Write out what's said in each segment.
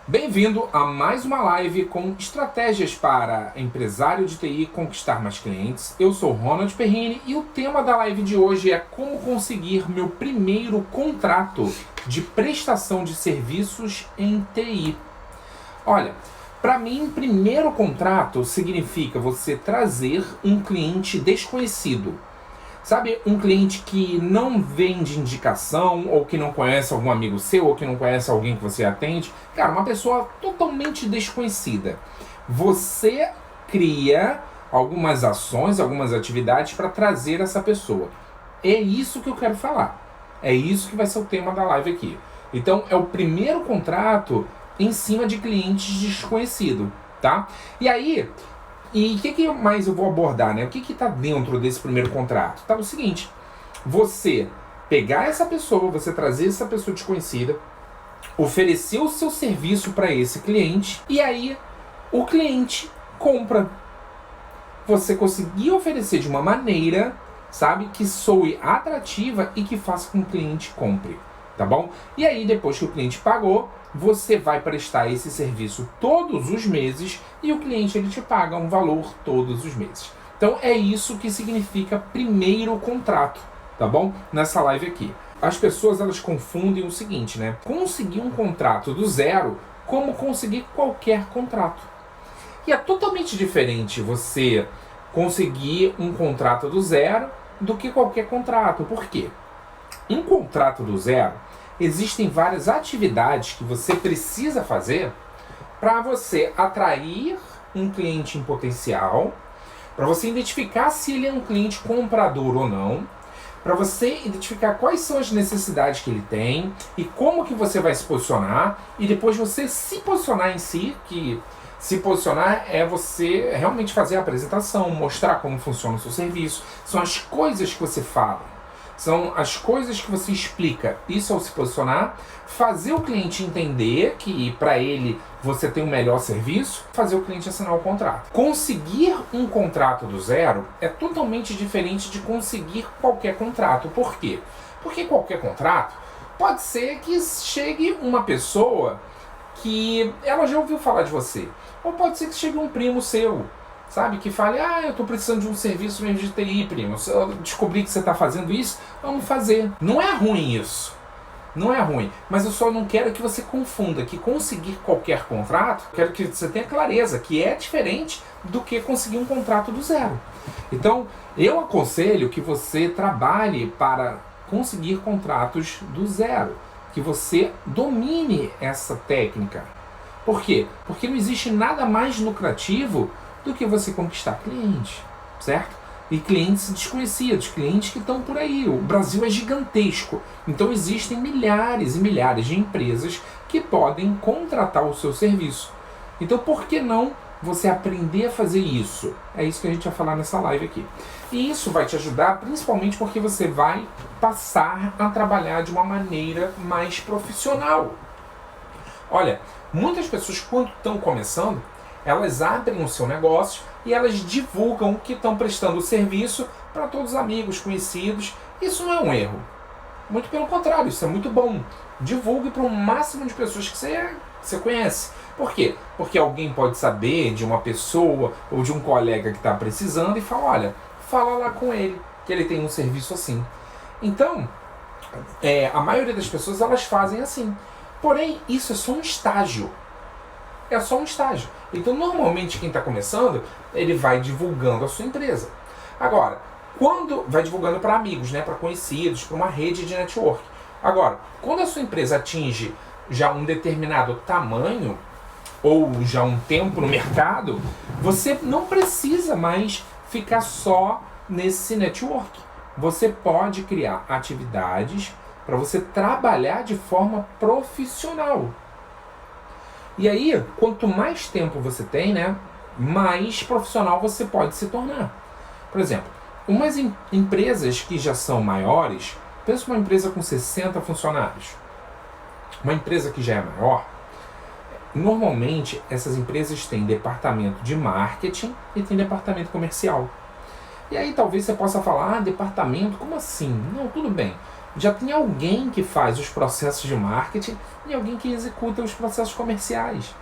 Bem-vindo a mais uma live com estratégias para empresário de TI conquistar mais clientes. Eu sou Ronald Perrini e o tema da live de hoje é como conseguir meu primeiro contrato de prestação de serviços em TI. Olha, para mim, primeiro contrato significa você trazer um cliente desconhecido. Sabe, um cliente que não vem de indicação, ou que não conhece algum amigo seu, ou que não conhece alguém que você atende. Cara, uma pessoa totalmente desconhecida. Você cria algumas ações, algumas atividades para trazer essa pessoa. É isso que eu quero falar. É isso que vai ser o tema da live aqui. Então, é o primeiro contrato em cima de clientes desconhecidos, tá? E aí... E o que mais eu vou abordar, né? O que está dentro desse primeiro contrato? Tá o seguinte, você pegar essa pessoa, você trazer essa pessoa desconhecida, oferecer o seu serviço para esse cliente, e aí o cliente compra. Você conseguir oferecer de uma maneira, sabe, que soe atrativa e que faça com que o cliente compre, tá bom? E aí, depois que o cliente pagou, você vai prestar esse serviço todos os meses e o cliente ele te paga um valor todos os meses. Então é isso que significa primeiro contrato, tá bom? Nessa live aqui. As pessoas elas confundem o seguinte, né? Conseguir um contrato do zero como conseguir qualquer contrato. E é totalmente diferente você conseguir um contrato do zero do que qualquer contrato. Por quê? Um contrato do zero, existem várias atividades que você precisa fazer para você atrair um cliente em potencial, para você identificar se ele é um cliente comprador ou não, para você identificar quais são as necessidades que ele tem e como que você vai se posicionar, e depois você se posicionar em si, que se posicionar é você realmente fazer a apresentação, mostrar como funciona o seu serviço, são as coisas que você fala. São as coisas que você explica. Isso ao se posicionar, fazer o cliente entender que para ele você tem um melhor serviço, fazer o cliente assinar o contrato. Conseguir um contrato do zero é totalmente diferente de conseguir qualquer contrato. Por quê? Porque qualquer contrato pode ser que chegue uma pessoa que ela já ouviu falar de você. Ou pode ser que chegue um primo seu, sabe, que fale, eu tô precisando de um serviço mesmo de TI, primo. Se eu descobrir que você tá fazendo isso, vamos fazer. Não é ruim isso. Não é ruim. Mas eu só não quero que você confunda que conseguir qualquer contrato, quero que você tenha clareza que é diferente do que conseguir um contrato do zero. Então, eu aconselho que você trabalhe para conseguir contratos do zero. Que você domine essa técnica. Por quê? Porque não existe nada mais lucrativo do que você conquistar clientes, certo? E clientes desconhecidos, clientes que estão por aí. O Brasil é gigantesco, então existem milhares e milhares de empresas que podem contratar o seu serviço. Então por que não você aprender a fazer isso? É isso que a gente vai falar nessa live aqui. E isso vai te ajudar principalmente porque você vai passar a trabalhar de uma maneira mais profissional. Olha, muitas pessoas quando estão começando, elas abrem o seu negócio e elas divulgam que estão prestando o serviço para todos os amigos, conhecidos. Isso não é um erro. Muito pelo contrário, isso é muito bom. Divulgue para o máximo de pessoas que você conhece. Por quê? Porque alguém pode saber de uma pessoa ou de um colega que está precisando e fala, olha, fala lá com ele, que ele tem um serviço assim. Então, a maioria das pessoas elas fazem assim. Porém, isso é só um estágio. É só um estágio. Então, normalmente, quem está começando, ele vai divulgando a sua empresa. Agora, quando vai divulgando para amigos, né, para conhecidos, para uma rede de network. Agora, quando a sua empresa atinge já um determinado tamanho, ou já um tempo no mercado, você não precisa mais ficar só nesse network. Você pode criar atividades para você trabalhar de forma profissional. E aí, quanto mais tempo você tem, né, mais profissional você pode se tornar. Por exemplo, umas empresas que já são maiores, pensa uma empresa com 60 funcionários. Uma empresa que já é maior, normalmente essas empresas têm departamento de marketing e tem departamento comercial. E aí talvez você possa falar, departamento, como assim? Não, tudo bem. já tem alguém que faz os processos de marketing e alguém que executa os processos comerciais.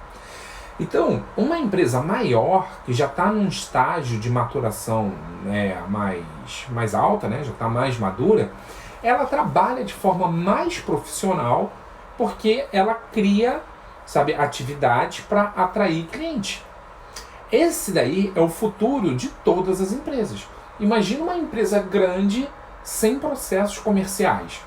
Então, uma empresa maior, que já está num estágio de maturação, né, mais alta, né, já está mais madura, ela trabalha de forma mais profissional porque ela cria, sabe, atividades para atrair cliente. Esse daí é o futuro de todas as empresas. Imagina uma empresa grande sem processos comerciais.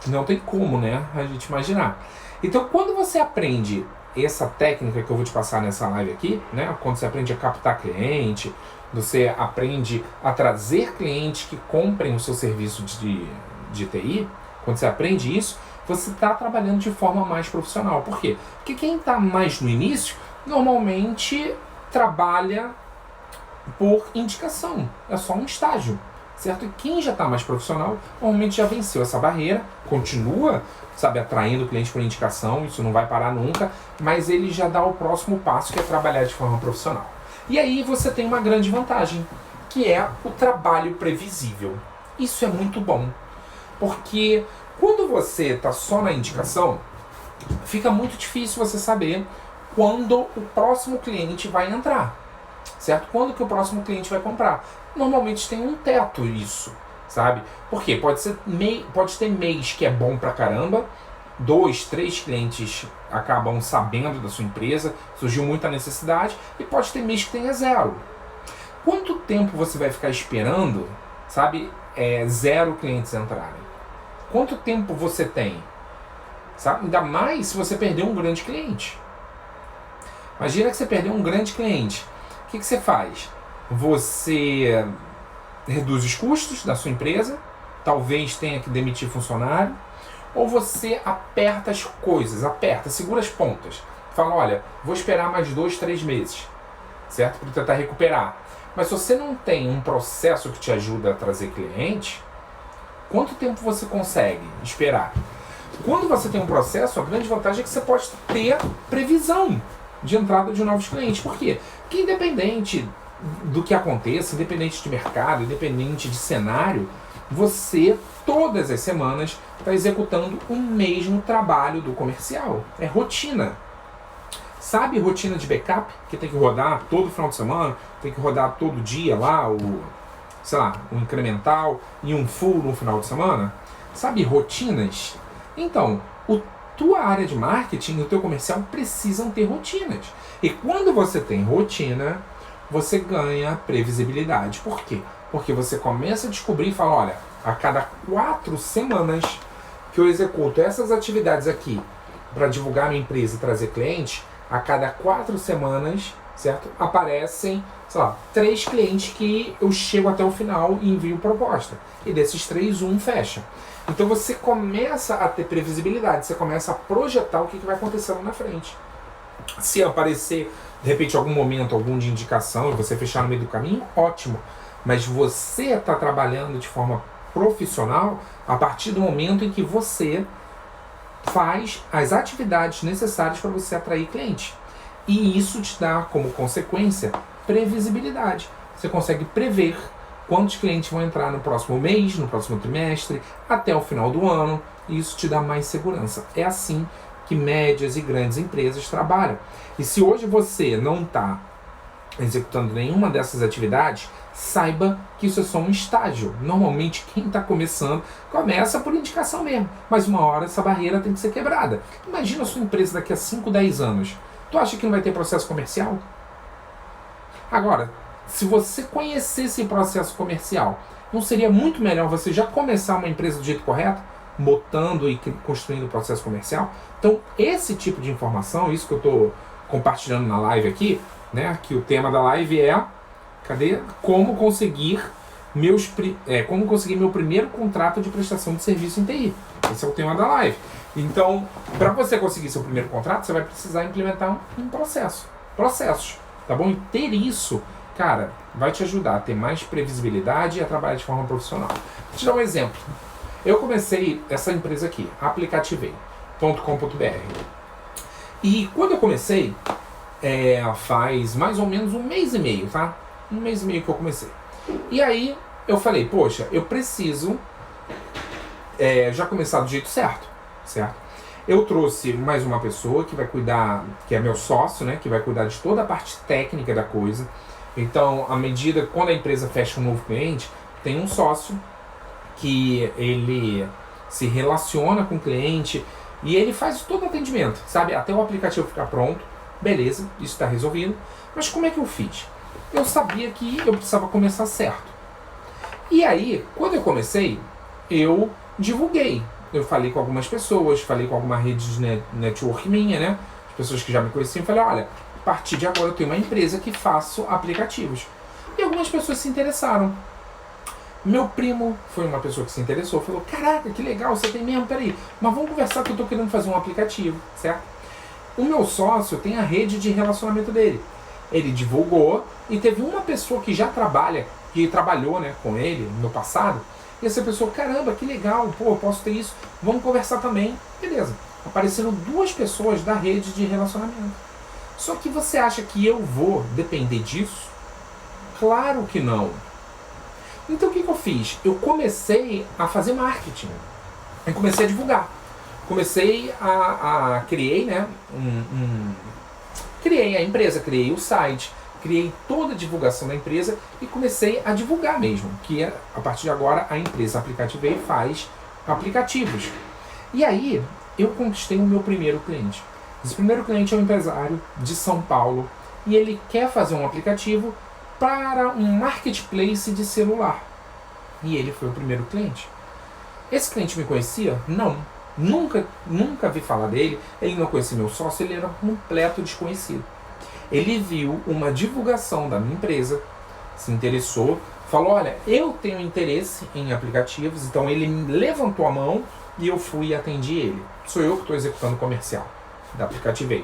Não tem como, né, a gente imaginar. Então, quando você aprende essa técnica que eu vou te passar nessa live aqui, né, quando você aprende a captar cliente, você aprende a trazer clientes que comprem o seu serviço de TI, quando você aprende isso, você está trabalhando de forma mais profissional. Por quê? Porque quem está mais no início, normalmente trabalha por indicação. É só um estágio, certo? E quem já está mais profissional, normalmente já venceu essa barreira, continua, sabe, atraindo cliente por indicação, isso não vai parar nunca, mas ele já dá o próximo passo, que é trabalhar de forma profissional. E aí você tem uma grande vantagem, que é o trabalho previsível. Isso é muito bom, porque quando você está só na indicação, fica muito difícil você saber quando o próximo cliente vai entrar, certo? Quando que o próximo cliente vai comprar. Normalmente tem um teto isso, sabe? Porque pode ter mês que é bom pra caramba, 2, 3 clientes acabam sabendo da sua empresa, surgiu muita necessidade, e pode ter mês que tenha 0. Quanto tempo você vai ficar esperando, sabe, 0 clientes entrarem? Quanto tempo você tem? Sabe? Ainda mais se você perder um grande cliente. Imagina que você perdeu um grande cliente. O que você faz? Você reduz os custos da sua empresa, talvez tenha que demitir funcionário, ou você aperta as coisas, segura as pontas. Fala, olha, vou esperar mais 2, 3 meses, certo? Para tentar recuperar. Mas se você não tem um processo que te ajuda a trazer cliente, quanto tempo você consegue esperar? Quando você tem um processo, a grande vantagem é que você pode ter previsão de entrada de novos clientes. Por quê? Porque independente do que aconteça, independente de mercado, independente de cenário, você, todas as semanas, está executando o mesmo trabalho do comercial. É rotina. Sabe rotina de backup? Que tem que rodar todo final de semana, tem que rodar todo dia lá, o incremental e um full no final de semana? Sabe rotinas? Então, tua área de marketing e o teu comercial precisam ter rotinas. E quando você tem rotina, você ganha previsibilidade. Por quê? Porque você começa a descobrir e fala, olha, a cada 4 semanas que eu executo essas atividades aqui para divulgar minha empresa e trazer clientes, a cada 4 semanas, certo? Aparecem, 3 clientes que eu chego até o final e envio proposta. E desses 3, um fecha. Então você começa a ter previsibilidade, você começa a projetar o que vai acontecer lá na frente. Se aparecer, de repente, algum momento, algum de indicação e você fechar no meio do caminho, ótimo. Mas você está trabalhando de forma profissional a partir do momento em que você faz as atividades necessárias para você atrair cliente. E isso te dá, como consequência, previsibilidade. Você consegue prever quantos clientes vão entrar no próximo mês, no próximo trimestre, até o final do ano, e isso te dá mais segurança. É assim que médias e grandes empresas trabalham. E se hoje você não está executando nenhuma dessas atividades, saiba que isso é só um estágio. Normalmente quem está começando, começa por indicação mesmo, mas uma hora essa barreira tem que ser quebrada. Imagina a sua empresa daqui a 5, 10 anos. Tu acha que não vai ter processo comercial? Agora, se você conhecer esse processo comercial, não seria muito melhor você já começar uma empresa do jeito correto, botando e construindo o processo comercial? Então, esse tipo de informação, isso que eu estou compartilhando na live aqui, né, que o tema da live é como conseguir meu primeiro contrato de prestação de serviço em TI. Esse é o tema da live. Então, para você conseguir seu primeiro contrato, você vai precisar implementar um processos, tá bom? E ter isso, cara, vai te ajudar a ter mais previsibilidade e a trabalhar de forma profissional. Vou te dar um exemplo. Eu comecei essa empresa aqui, aplicativei.com.br. E quando eu comecei, faz mais ou menos 1 mês e meio, tá? 1 mês e meio que eu comecei. E aí eu falei, poxa, eu preciso já começar do jeito certo, certo? Eu trouxe mais uma pessoa que vai cuidar, que é meu sócio, né? Que vai cuidar de toda a parte técnica da coisa. Então, à medida, quando a empresa fecha um novo cliente, tem um sócio que ele se relaciona com o cliente e ele faz todo o atendimento, sabe? Até o aplicativo ficar pronto, beleza, isso está resolvido. Mas como é que eu fiz? Eu sabia que eu precisava começar certo. E aí, quando eu comecei, eu divulguei. Eu falei com algumas pessoas, falei com alguma rede de network minha, né? As pessoas que já me conheciam, falei, olha, a partir de agora eu tenho uma empresa que faço aplicativos. E algumas pessoas se interessaram. Meu primo foi uma pessoa que se interessou, falou, caraca, que legal, você tem mesmo, peraí, mas vamos conversar que eu tô querendo fazer um aplicativo, certo? O meu sócio tem a rede de relacionamento dele. Ele divulgou e teve uma pessoa que já trabalhou, né, com ele no passado, e essa pessoa, caramba, que legal, pô, eu posso ter isso, vamos conversar também. Beleza, apareceram 2 pessoas da rede de relacionamento. Só que você acha que eu vou depender disso? Claro que não. Então o que eu fiz? Eu comecei a fazer marketing. Eu comecei a divulgar. Criei, né, criei a empresa, criei o site, criei toda a divulgação da empresa e comecei a divulgar mesmo, que a partir de agora a empresa Aplicativei faz aplicativos. E aí eu conquistei o meu primeiro cliente. Esse primeiro cliente é um empresário de São Paulo e ele quer fazer um aplicativo para um marketplace de celular. E ele foi o primeiro cliente. Esse cliente me conhecia? Não. Nunca vi falar dele, ele não conhecia meu sócio, ele era um completo desconhecido. Ele viu uma divulgação da minha empresa, se interessou, falou, olha, eu tenho interesse em aplicativos, então ele levantou a mão e eu fui e atendi ele. Sou eu que estou executando o comercial da Aplicativei.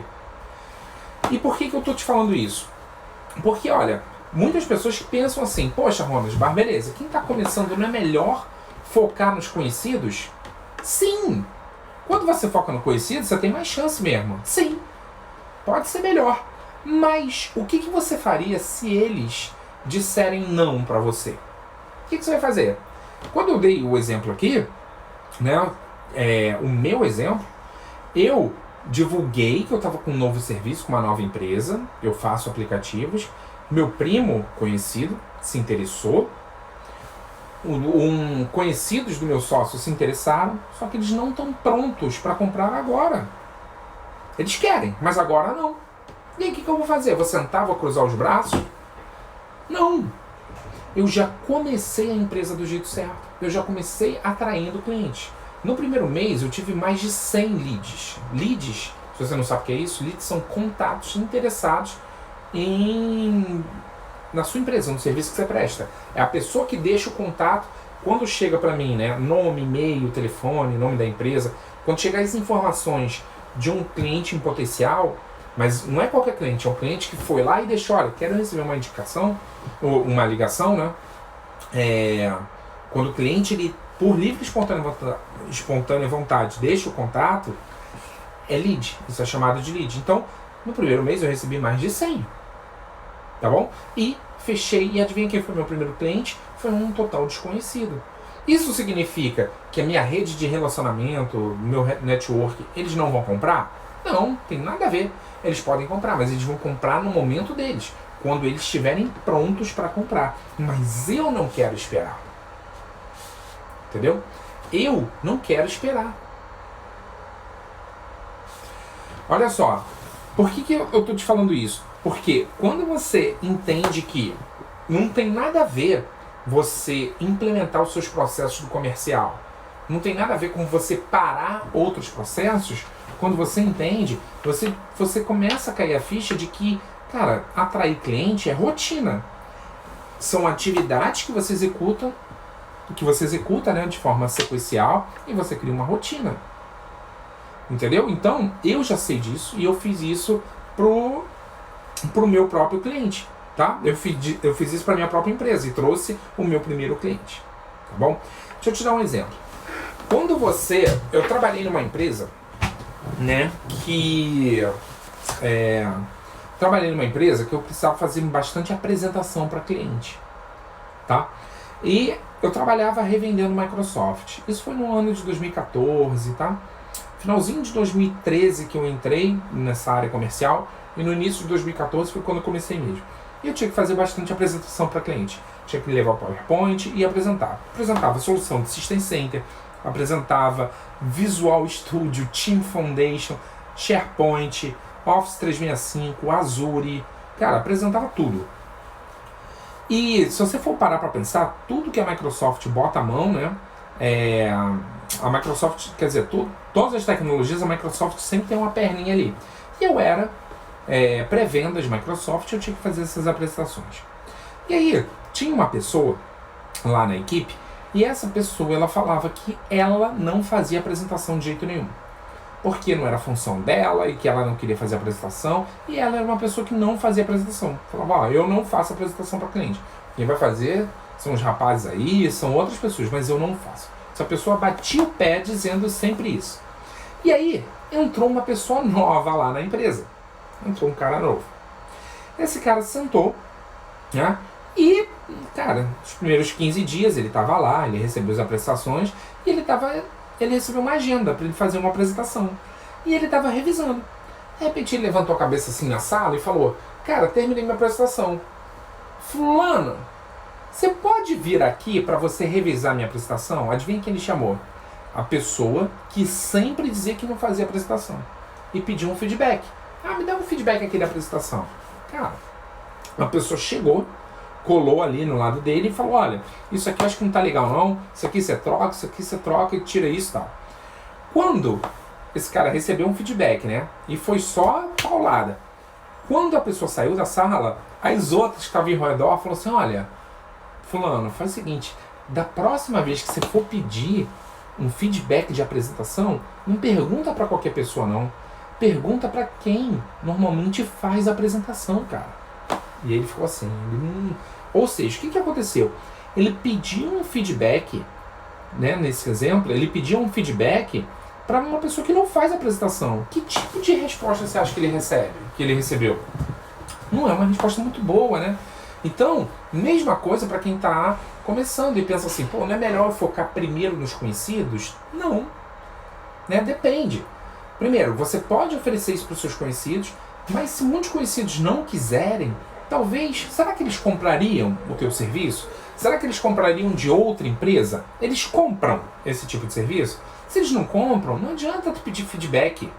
E por que eu estou te falando isso? Porque, olha, muitas pessoas pensam assim, poxa, Ronald, mas beleza, quem está começando não é melhor focar nos conhecidos? Sim! Quando você foca no conhecido, você tem mais chance mesmo. Sim, pode ser melhor. Mas o que você faria se eles disserem não para você? O que você vai fazer? Quando eu dei o exemplo aqui, né, o meu exemplo, eu divulguei que eu estava com um novo serviço, com uma nova empresa, eu faço aplicativos, meu primo conhecido se interessou, conhecidos do meu sócio se interessaram, só que eles não estão prontos para comprar agora. Eles querem, mas agora não. E aí o que eu vou fazer? Eu vou sentar, vou cruzar os braços? Não. Eu já comecei a empresa do jeito certo. Eu já comecei atraindo clientes. No primeiro mês eu tive mais de 100 leads. Leads, se você não sabe o que é isso, leads são contatos interessados na sua empresa, no serviço que você presta. É a pessoa que deixa o contato, quando chega para mim, né, nome, e-mail, telefone, nome da empresa, quando chegar as informações de um cliente em potencial, mas não é qualquer cliente, é um cliente que foi lá e deixou, olha, quero receber uma indicação, ou uma ligação, né? Quando o cliente, ele, por livre e espontânea vontade, deixa o contato, é lead, isso é chamado de lead. Então, no primeiro mês eu recebi mais de 100. Tá bom? E fechei, e adivinha quem foi meu primeiro cliente? Foi um total desconhecido. Isso significa que a minha rede de relacionamento, meu network, eles não vão comprar? Não, tem nada a ver. Eles podem comprar, mas eles vão comprar no momento deles, quando eles estiverem prontos para comprar. Mas eu não quero esperar. Entendeu? Eu não quero esperar. Olha só, por que eu estou te falando isso? Porque quando você entende que não tem nada a ver você implementar os seus processos do comercial, não tem nada a ver com você parar outros processos, quando você entende, você começa a cair a ficha de que, cara, atrair cliente é rotina. São atividades que você executa, né, de forma sequencial, e você cria uma rotina. Entendeu? Então, eu já sei disso e eu fiz isso pro meu próprio cliente, tá? Eu fiz isso para minha própria empresa e trouxe o meu primeiro cliente, tá bom? Deixa eu te dar um exemplo. Eu trabalhei numa empresa, né, trabalhei numa empresa que eu precisava fazer bastante apresentação para cliente, tá? E eu trabalhava revendendo Microsoft. Isso foi no ano de 2014, tá? Finalzinho de 2013 que eu entrei nessa área comercial, e no início de 2014 foi quando eu comecei mesmo. E eu tinha que fazer bastante apresentação para cliente. Tinha que levar o PowerPoint e apresentar. Apresentava solução de System Center, apresentava Visual Studio, Team Foundation, SharePoint, Office 365, Azure. Cara, apresentava tudo. E se você for parar para pensar, tudo que a Microsoft bota a mão, né? A Microsoft, quer dizer, todas as tecnologias, a Microsoft sempre tem uma perninha ali. E eu era pré-vendas Microsoft, eu tinha que fazer essas apresentações. E aí, tinha uma pessoa lá na equipe, e essa pessoa, ela falava que ela não fazia apresentação de jeito nenhum. Porque não era função dela, e que ela não queria fazer apresentação, e ela era uma pessoa que não fazia apresentação. Falava, eu não faço apresentação para cliente. Quem vai fazer são os rapazes aí, são outras pessoas, mas eu não faço. Essa pessoa batia o pé dizendo sempre isso. E aí, entrou uma pessoa nova lá na empresa. Entrou um cara novo. Esse cara sentou, né? E, cara, os primeiros 15 dias ele estava lá, ele recebeu as apresentações, e ele recebeu uma agenda para ele fazer uma apresentação. E ele estava revisando. De repente ele levantou a cabeça assim na sala e falou, cara, terminei minha apresentação. Fulano, você pode vir aqui para você revisar minha apresentação? Adivinha quem ele chamou? A pessoa que sempre dizia que não fazia apresentação. E pediu um feedback. Me dá um feedback aqui da apresentação. Cara, uma pessoa chegou, colou ali no lado dele e falou, olha, isso aqui eu acho que não tá legal não, isso aqui você troca e tira isso e tal. Quando esse cara recebeu um feedback, né, e foi só paulada, quando a pessoa saiu da sala, as outras que estavam em redor falaram assim, olha, fulano, faz o seguinte, da próxima vez que você for pedir um feedback de apresentação, não pergunta para qualquer pessoa não, pergunta para quem normalmente faz a apresentação, cara. E ele ficou assim, ou seja, o que aconteceu? Ele pediu um feedback, né, nesse exemplo, ele pediu um feedback para uma pessoa que não faz a apresentação. Que tipo de resposta você acha que ele recebeu? Não é uma resposta muito boa, né? Então, mesma coisa para quem está começando e pensa assim, não é melhor eu focar primeiro nos conhecidos? Não, né? Depende. Primeiro, você pode oferecer isso para os seus conhecidos, mas se muitos conhecidos não quiserem, talvez, será que eles comprariam o teu serviço? Será que eles comprariam de outra empresa? Eles compram esse tipo de serviço? Se eles não compram, não adianta tu pedir feedback.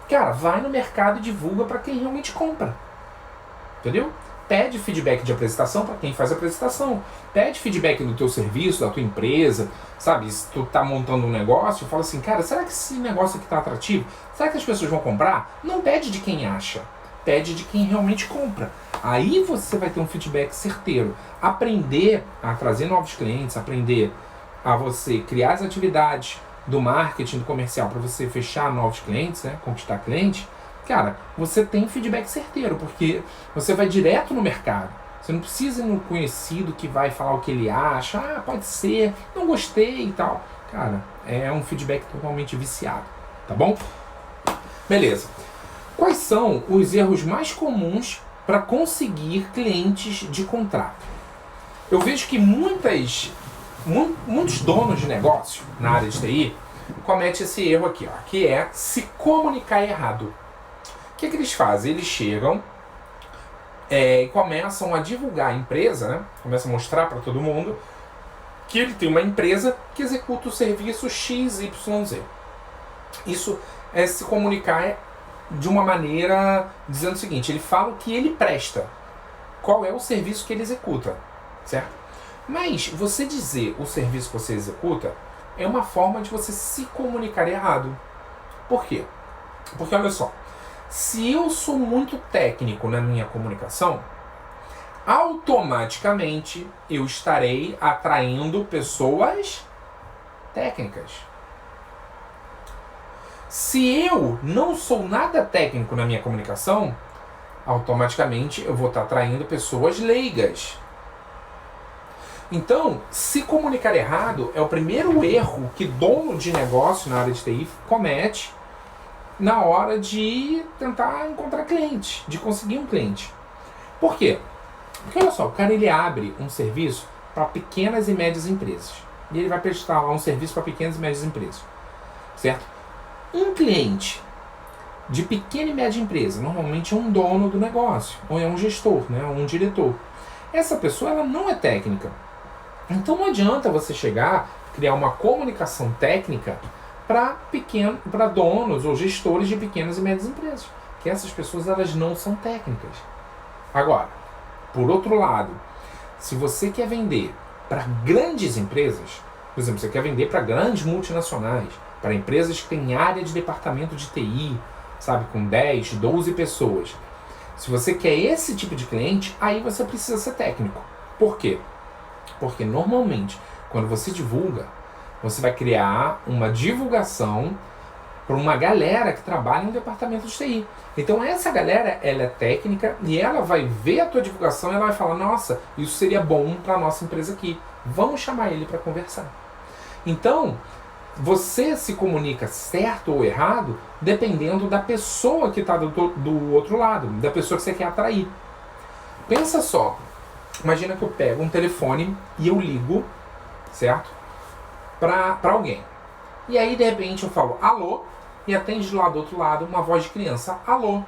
Cara, vai no mercado e divulga para quem realmente compra. Entendeu? Pede feedback de apresentação para quem faz a apresentação. Pede feedback do teu serviço, da tua empresa. Sabe, se tu tá montando um negócio, fala assim, cara, será que esse negócio aqui tá atrativo? Será que as pessoas vão comprar? Não pede de quem acha. Pede de quem realmente compra. Aí você vai ter um feedback certeiro. Aprender a trazer novos clientes, aprender a você criar as atividades do marketing, do comercial, para você fechar novos clientes, né, conquistar cliente, cara, você tem feedback certeiro, porque você vai direto no mercado. Você não precisa ir no conhecido que vai falar o que ele acha, pode ser, não gostei e tal. Cara, é um feedback totalmente viciado, tá bom? Beleza. Quais são os erros mais comuns para conseguir clientes de contrato? Eu vejo que muitos donos de negócio na área de TI cometem esse erro aqui, que é se comunicar errado. O que eles fazem? Eles chegam e começam a divulgar a empresa, né? Começam a mostrar para todo mundo que ele tem uma empresa que executa o serviço XYZ. Isso é se comunicar de uma maneira dizendo o seguinte, ele fala o que ele presta, qual é o serviço que ele executa, certo? Mas você dizer o serviço que você executa é uma forma de você se comunicar errado. Por quê? Porque olha só, se eu sou muito técnico na minha comunicação, automaticamente eu estarei atraindo pessoas técnicas. Se eu não sou nada técnico na minha comunicação, automaticamente eu vou estar atraindo pessoas leigas. Então, se comunicar errado é o primeiro erro que dono de negócio na área de TI comete na hora de tentar encontrar cliente, de conseguir um cliente. Por quê? Porque olha só, o cara ele abre um serviço para pequenas e médias empresas. E ele vai prestar lá um serviço para pequenas e médias empresas. Certo? Um cliente de pequena e média empresa, normalmente é um dono do negócio, ou é um gestor, né, ou um diretor. Essa pessoa ela não é técnica. Então não adianta você chegar, criar uma comunicação técnica para donos ou gestores de pequenas e médias empresas. Que essas pessoas elas não são técnicas. Agora, por outro lado, se você quer vender para grandes empresas, por exemplo, você quer vender para grandes multinacionais, para empresas que têm área de departamento de TI, sabe, com 10, 12 pessoas. Se você quer esse tipo de cliente, aí você precisa ser técnico. Por quê? Porque normalmente, quando você divulga, você vai criar uma divulgação para uma galera que trabalha em departamento de TI. Então essa galera, ela é técnica e ela vai ver a tua divulgação e ela vai falar, nossa, isso seria bom para a nossa empresa aqui. Vamos chamar ele para conversar. Então, você se comunica certo ou errado dependendo da pessoa que está do outro lado, da pessoa que você quer atrair. Pensa só, imagina que eu pego um telefone e eu ligo, certo? Para alguém. E aí, de repente, eu falo, alô, e atende lá do outro lado uma voz de criança, alô.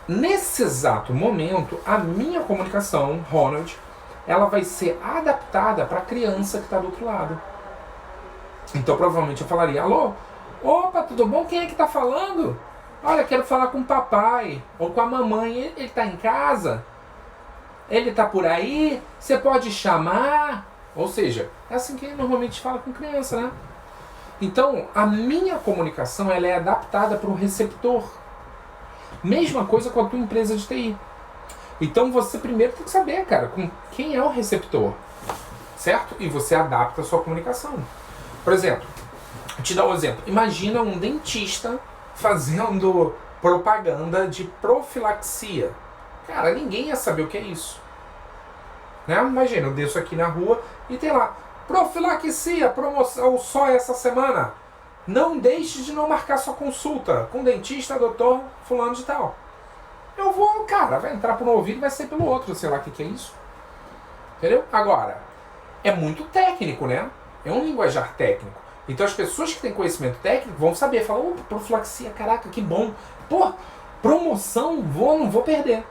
Nesse exato momento, a minha comunicação, Ronald, ela vai ser adaptada para a criança que está do outro lado. Então, provavelmente, eu falaria, alô, opa, tudo bom? Quem é que está falando? Olha, quero falar com o papai ou com a mamãe. Ele está em casa? Ele está por aí? Você pode chamar? Ou seja, é assim que normalmente fala com criança, né? Então, a minha comunicação ela é adaptada para o receptor. Mesma coisa com a tua empresa de TI. Então, você primeiro tem que saber, cara, com quem é o receptor, certo? E você adapta a sua comunicação. Por exemplo, vou te dar um exemplo. Imagina um dentista fazendo propaganda de profilaxia. Cara, ninguém ia saber o que é isso. Né? Imagina, eu desço aqui na rua e tem lá, profilaxia, promoção só essa semana. Não deixe de não marcar sua consulta com o dentista, doutor fulano de tal. Eu vou, cara, vai entrar por um ouvido e vai sair pelo outro, sei lá o que é isso. Entendeu? Agora, é muito técnico, né? É um linguajar técnico. Então as pessoas que têm conhecimento técnico vão saber, falar, opa, profilaxia, caraca, que bom. Pô, promoção, não vou perder.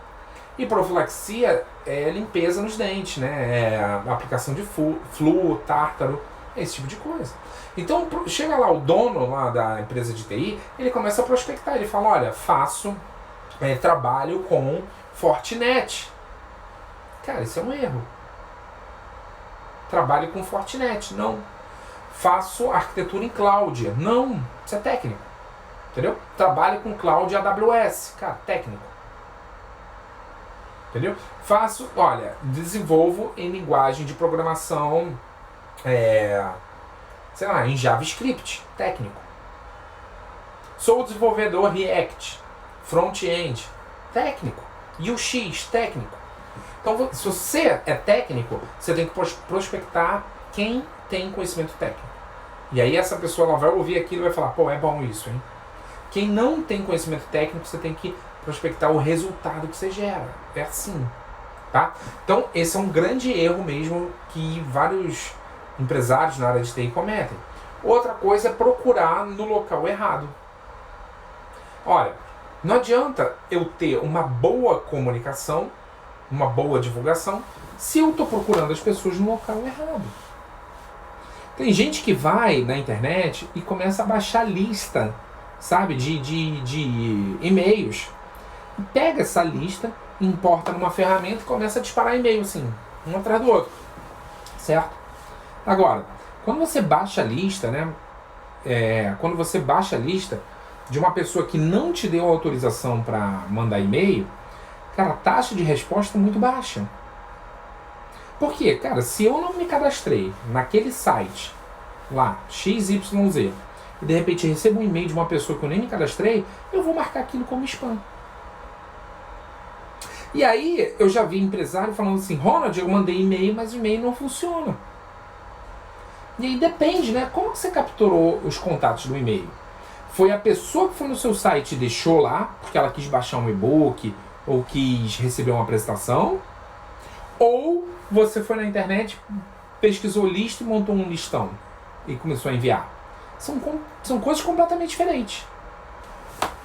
E profilaxia é limpeza nos dentes, né? É aplicação de flúor, tártaro, esse tipo de coisa. Então chega lá o dono lá da empresa de TI, ele começa a prospectar, ele fala, olha, faço trabalho com Fortinet. Cara, isso é um erro. Trabalho com Fortinet, não. Faço arquitetura em cloud, não. Isso é técnico. Entendeu? Trabalho com cloud AWS, cara, técnico. Entendeu? Faço, olha, desenvolvo em linguagem de programação, sei lá, em JavaScript, técnico. Sou desenvolvedor React, front-end, técnico. UX, técnico. Então, se você é técnico, você tem que prospectar quem tem conhecimento técnico. E aí essa pessoa ela vai ouvir aquilo e vai falar, pô, é bom isso, hein? Quem não tem conhecimento técnico, você tem que prospectar o resultado que você gera. É assim, tá? Então, esse é um grande erro mesmo que vários empresários na área de TI cometem. Outra coisa é procurar no local errado. Olha, não adianta eu ter uma boa comunicação, uma boa divulgação, se eu estou procurando as pessoas no local errado. Tem gente que vai na internet e começa a baixar lista, sabe, de e-mails. E pega essa lista, importa numa ferramenta e começa a disparar e-mail assim, um atrás do outro. Certo? Agora, quando você baixa a lista, né? Quando você baixa a lista de uma pessoa que não te deu autorização para mandar e-mail, cara, a taxa de resposta é muito baixa. Por quê? Cara, se eu não me cadastrei naquele site, lá, XYZ, e de repente recebo um e-mail de uma pessoa que eu nem me cadastrei, eu vou marcar aquilo como spam. E aí, eu já vi empresário falando assim, Ronald, eu mandei e-mail, mas o e-mail não funciona. E aí depende, né? Como que você capturou os contatos do e-mail? Foi a pessoa que foi no seu site e deixou lá, porque ela quis baixar um e-book, ou quis receber uma apresentação? Ou você foi na internet, pesquisou lista e montou um listão e começou a enviar. São coisas completamente diferentes.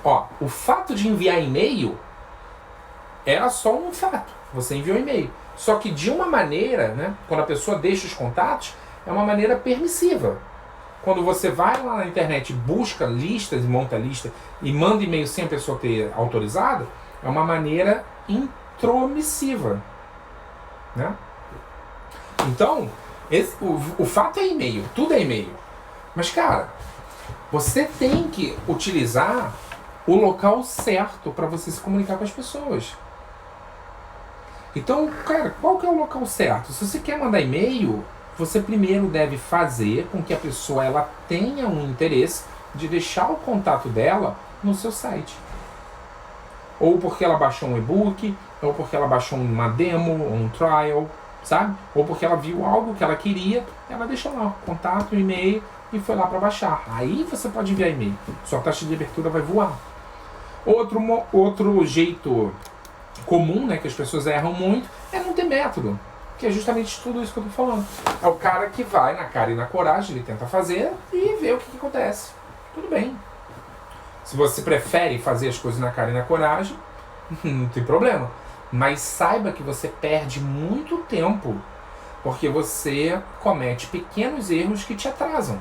Ó, o fato de enviar e-mail era só um fato. Você enviou e-mail. Só que de uma maneira, né, quando a pessoa deixa os contatos, é uma maneira permissiva. Quando você vai lá na internet, busca listas, monta lista e manda e-mail sem a pessoa ter autorizado, é uma maneira intromissiva, né? Então, o fato é e-mail, tudo é e-mail. Mas, cara, você tem que utilizar o local certo para você se comunicar com as pessoas. Então, cara, qual que é o local certo? Se você quer mandar e-mail, você primeiro deve fazer com que a pessoa ela tenha um interesse de deixar o contato dela no seu site. Ou porque ela baixou um e-book, ou porque ela baixou uma demo, um trial, sabe? Ou porque ela viu algo que ela queria, ela deixou lá o contato, o e-mail e foi lá para baixar. Aí você pode enviar e-mail. Sua taxa de abertura vai voar. Outro jeito comum, né, que as pessoas erram muito, é não ter método. Que é justamente tudo isso que eu tô falando. É o cara que vai na cara e na coragem, ele tenta fazer e vê o que acontece. Tudo bem. Se você prefere fazer as coisas na cara e na coragem, não tem problema. Mas saiba que você perde muito tempo porque você comete pequenos erros que te atrasam.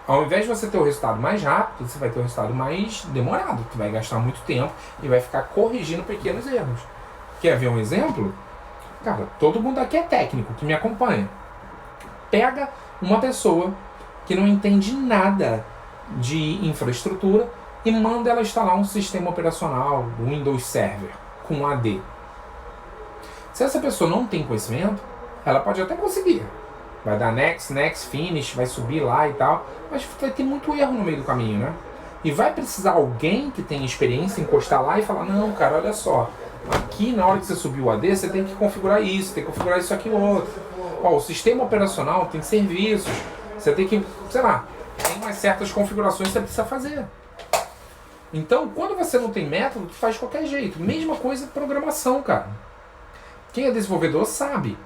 Ao invés de você ter o resultado mais rápido, você vai ter o resultado mais demorado. Tu vai gastar muito tempo e vai ficar corrigindo pequenos erros. Quer ver um exemplo? Cara, todo mundo aqui é técnico, que me acompanha. Pega uma pessoa que não entende nada de infraestrutura e manda ela instalar um sistema operacional, Windows Server, com AD. Se essa pessoa não tem conhecimento, ela pode até conseguir. Vai dar next, finish, vai subir lá e tal, mas vai ter muito erro no meio do caminho, né? E vai precisar alguém que tenha experiência encostar lá e falar, não, cara, olha só, aqui na hora que você subir o AD, você tem que configurar isso, tem que configurar isso, aquilo, outro. Ó, o sistema operacional tem serviços, você tem que, sei lá, tem umas certas configurações que você precisa fazer. Então, quando você não tem método, tu faz de qualquer jeito. Mesma coisa programação, cara. Quem é desenvolvedor sabe.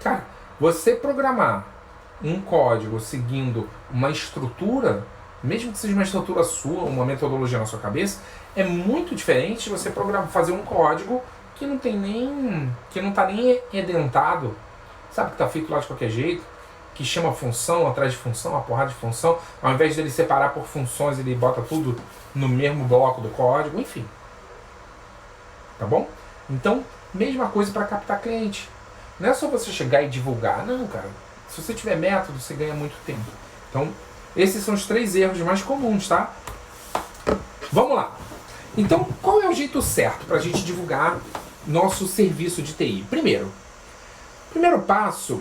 Cara, você programar um código seguindo uma estrutura, mesmo que seja uma estrutura sua, uma metodologia na sua cabeça, é muito diferente de você fazer um código que não está nem edentado, sabe, que está feito lá de qualquer jeito, que chama função atrás de função, uma porrada de função, ao invés dele separar por funções, ele bota tudo no mesmo bloco do código, enfim. Tá bom? Então, mesma coisa para captar cliente. Não é só você chegar e divulgar, não, cara. Se você tiver método, você ganha muito tempo. Então, esses são os 3 erros mais comuns, tá? Vamos lá. Então, qual é o jeito certo para a gente divulgar nosso serviço de TI? Primeiro passo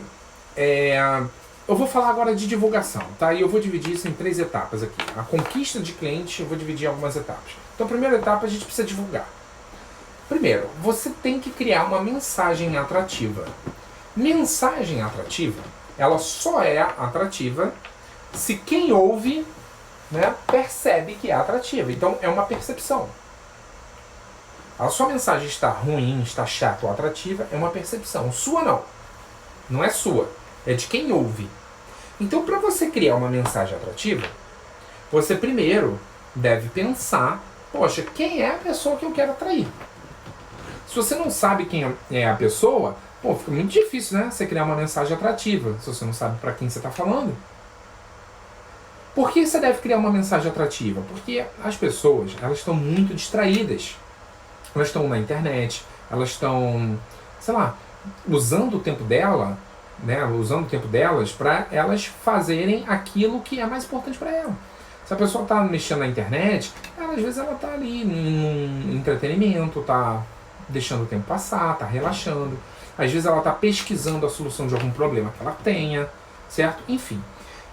é... Eu vou falar agora de divulgação, tá? E eu vou dividir isso em 3 etapas aqui. A conquista de cliente, eu vou dividir em algumas etapas. Então, a primeira etapa, a gente precisa divulgar. Primeiro, você tem que criar uma mensagem atrativa. Mensagem atrativa, ela só é atrativa se quem ouve, né, percebe que é atrativa. Então, é uma percepção. A sua mensagem está ruim, está chata ou atrativa, é uma percepção. Sua não. Não é sua. É de quem ouve. Então, para você criar uma mensagem atrativa, você primeiro deve pensar, poxa, quem é a pessoa que eu quero atrair? Se você não sabe quem é a pessoa, pô, fica muito difícil, né? Você criar uma mensagem atrativa, se você não sabe para quem você está falando. Por que você deve criar uma mensagem atrativa? Porque as pessoas, elas estão muito distraídas. Elas estão na internet, elas estão, sei lá, usando o tempo dela, né? Usando o tempo delas para elas fazerem aquilo que é mais importante para ela. Se a pessoa está mexendo na internet, às vezes ela está ali num entretenimento, está deixando o tempo passar, está relaxando. Às vezes ela está pesquisando a solução de algum problema que ela tenha, certo? Enfim.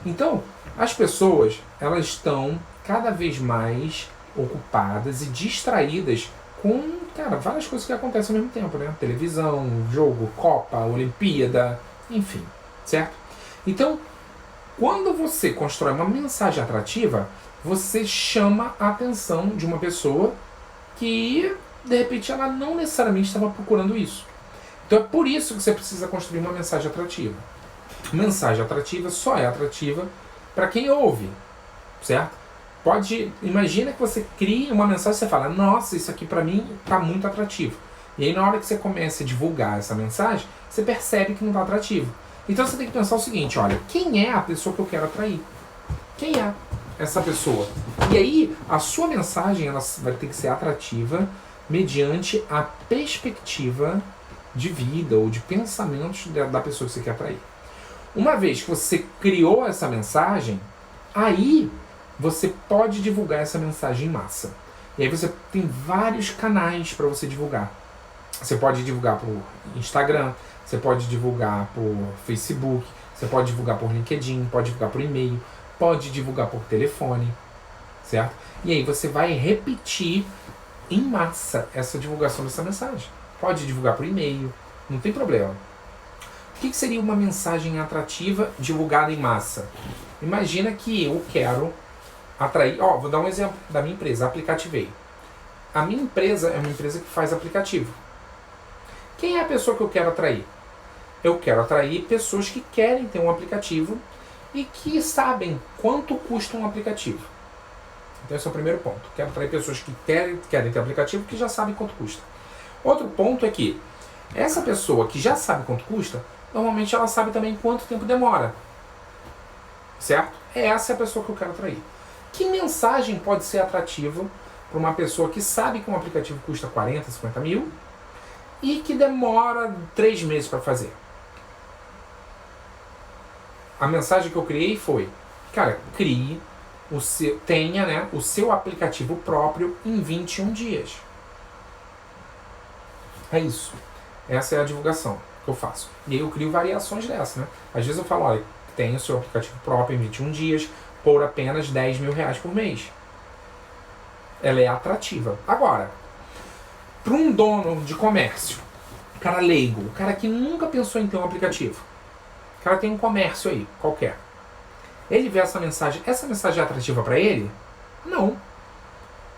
Então, as pessoas, elas estão cada vez mais ocupadas e distraídas com, cara, várias coisas que acontecem ao mesmo tempo, né? Televisão, jogo, Copa, Olimpíada, enfim, certo? Então, quando você constrói uma mensagem atrativa, você chama a atenção de uma pessoa que, de repente, ela não necessariamente estava procurando isso. Então é por isso que você precisa construir uma mensagem atrativa. Mensagem atrativa só é atrativa para quem ouve, certo? Imagina que você cria uma mensagem e você fala, nossa, isso aqui para mim está muito atrativo. E aí na hora que você começa a divulgar essa mensagem, você percebe que não está atrativo. Então você tem que pensar o seguinte, olha, quem é a pessoa que eu quero atrair? Quem é essa pessoa? E aí a sua mensagem ela vai ter que ser atrativa mediante a perspectiva de vida ou de pensamentos da pessoa que você quer atrair. Uma vez que você criou essa mensagem, aí você pode divulgar essa mensagem em massa. E aí você tem vários canais para você divulgar. Você pode divulgar por Instagram, você pode divulgar por Facebook, você pode divulgar por LinkedIn, pode divulgar por e-mail, pode divulgar por telefone, certo? E aí você vai repetir em massa essa divulgação dessa mensagem. Pode divulgar por e-mail, não tem problema. O que seria uma mensagem atrativa divulgada em massa? Imagina que eu quero atrair... vou dar um exemplo da minha empresa, Aplicativei. A minha empresa é uma empresa que faz aplicativo. Quem é a pessoa que eu quero atrair? Eu quero atrair pessoas que querem ter um aplicativo e que sabem quanto custa um aplicativo. Então esse é o primeiro ponto. Quero atrair pessoas que querem ter aplicativo que já sabem quanto custa. Outro ponto é que essa pessoa que já sabe quanto custa, normalmente ela sabe também quanto tempo demora. Certo? Essa é a pessoa que eu quero atrair. Que mensagem pode ser atrativa para uma pessoa que sabe que um aplicativo custa 40, 50 mil e que demora 3 meses para fazer? A mensagem que eu criei foi, cara, tenha o seu aplicativo próprio em 21 dias. É isso. Essa é a divulgação que eu faço. E aí eu crio variações dessa, né? Às vezes eu falo, olha, tenha o seu aplicativo próprio em 21 dias por apenas 10 mil reais por mês. Ela é atrativa. Agora, para um dono de comércio, um cara leigo, um cara que nunca pensou em ter um aplicativo, o cara tem um comércio aí, qualquer. Ele vê essa mensagem é atrativa para ele? Não.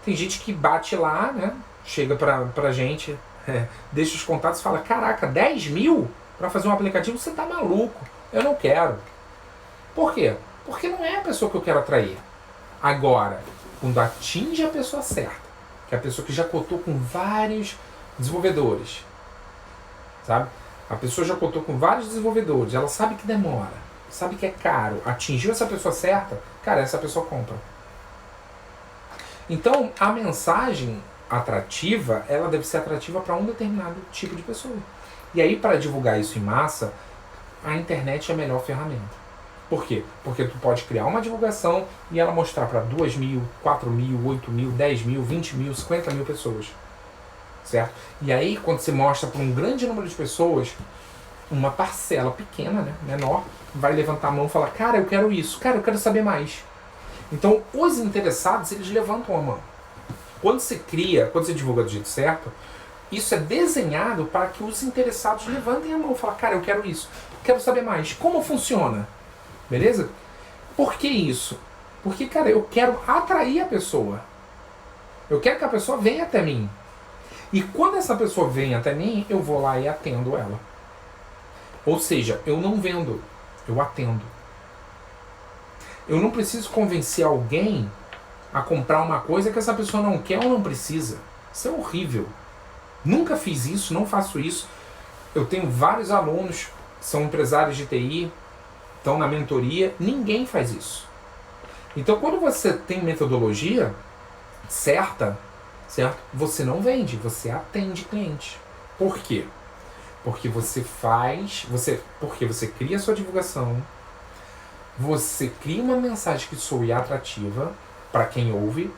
Tem gente que bate lá, né? Chega pra gente, deixa os contatos e fala, caraca, 10 mil para fazer um aplicativo? Você tá maluco, eu não quero. Por quê? Porque não é a pessoa que eu quero atrair. Agora, quando atinge a pessoa certa, que é a pessoa que já cotou com vários desenvolvedores, sabe? A pessoa já cotou com vários desenvolvedores, ela sabe que demora, sabe que é caro, atingiu essa pessoa certa, cara, essa pessoa compra. Então, a mensagem atrativa, ela deve ser atrativa para um determinado tipo de pessoa. E aí, para divulgar isso em massa, a internet é a melhor ferramenta. Por quê? Porque tu pode criar uma divulgação e ela mostrar para 2 mil, 4 mil, 8 mil, 10 mil, 20 mil, 50 mil pessoas. Certo? E aí, quando você mostra para um grande número de pessoas, uma parcela pequena, né, menor, vai levantar a mão e falar, cara, eu quero isso, cara, eu quero saber mais. Então, os interessados, eles levantam a mão. Quando você divulga do jeito certo, isso é desenhado para que os interessados levantem a mão e falem, cara, eu quero isso, quero saber mais. Como funciona? Beleza? Por que isso? Porque, cara, eu quero atrair a pessoa. Eu quero que a pessoa venha até mim. E quando essa pessoa vem até mim, eu vou lá e atendo ela. Ou seja, eu não vendo, eu atendo. Eu não preciso convencer alguém a comprar uma coisa que essa pessoa não quer ou não precisa. Isso é horrível. Nunca fiz isso, não faço isso. Eu tenho vários alunos que são empresários de TI, estão na mentoria, ninguém faz isso. Então, quando você tem metodologia certa, certo? Você não vende, você atende cliente. Por quê? Porque porque você cria a sua divulgação, você cria uma mensagem que soe atrativa para quem ouve,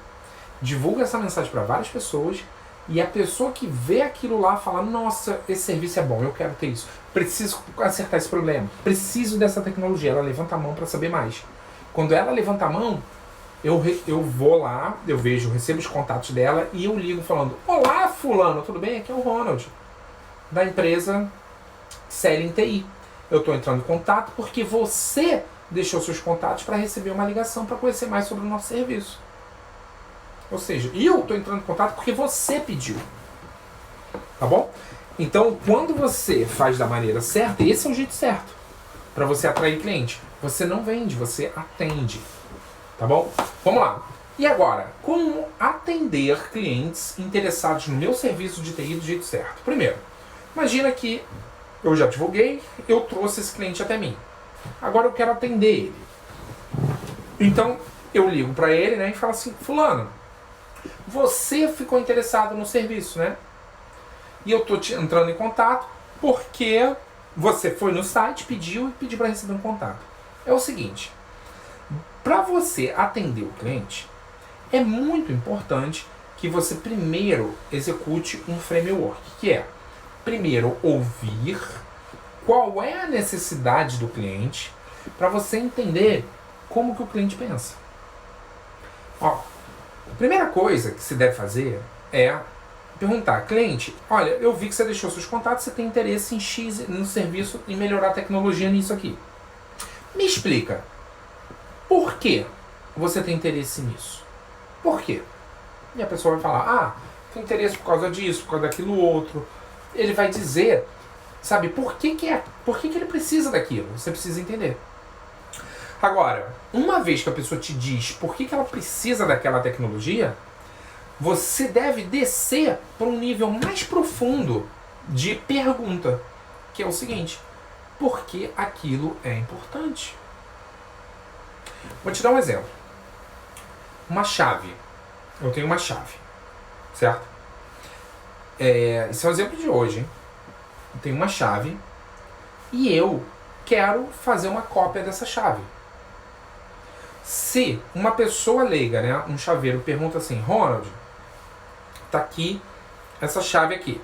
divulga essa mensagem para várias pessoas, e a pessoa que vê aquilo lá fala, nossa, esse serviço é bom, eu quero ter isso, preciso acertar esse problema, preciso dessa tecnologia. Ela levanta a mão para saber mais. Quando ela levanta a mão, eu vou lá, recebo os contatos dela e eu ligo falando, olá fulano, tudo bem? Aqui é o Ronald, da empresa Selling TI. Eu estou entrando em contato porque você deixou seus contatos para receber uma ligação para conhecer mais sobre o nosso serviço. Ou seja, eu estou entrando em contato porque você pediu. Tá bom? Então, quando você faz da maneira certa, esse é o jeito certo para você atrair cliente. Você não vende, você atende. Tá bom? Vamos lá. E agora, como atender clientes interessados no meu serviço de TI do jeito certo? Primeiro, imagina que eu já divulguei, eu trouxe esse cliente até mim. Agora eu quero atender ele. Então, eu ligo para ele, né, e falo assim: fulano, você ficou interessado no serviço, né? E eu tô entrando em contato porque você foi no site, pediu para receber um contato. É o seguinte, para você atender o cliente, é muito importante que você primeiro execute um framework, que é, primeiro, ouvir qual é a necessidade do cliente para você entender como que o cliente pensa. Ó, a primeira coisa que se deve fazer é perguntar: cliente, olha, eu vi que você deixou seus contatos, você tem interesse em X no serviço e melhorar a tecnologia nisso aqui. Me explica, por que você tem interesse nisso? Por quê? E a pessoa vai falar: tem interesse por causa disso, por causa daquilo outro. Ele vai dizer, sabe, por que ele precisa daquilo. Você precisa entender. Agora, uma vez que a pessoa te diz por que ela precisa daquela tecnologia, você deve descer para um nível mais profundo de pergunta, que é o seguinte: por que aquilo é importante? Vou te dar um exemplo. Uma chave. Eu tenho uma chave, certo? Esse é o exemplo de hoje, hein? Eu tenho uma chave e eu quero fazer uma cópia dessa chave. Se uma pessoa leiga, né, um chaveiro, pergunta assim: Ronald, tá aqui essa chave aqui.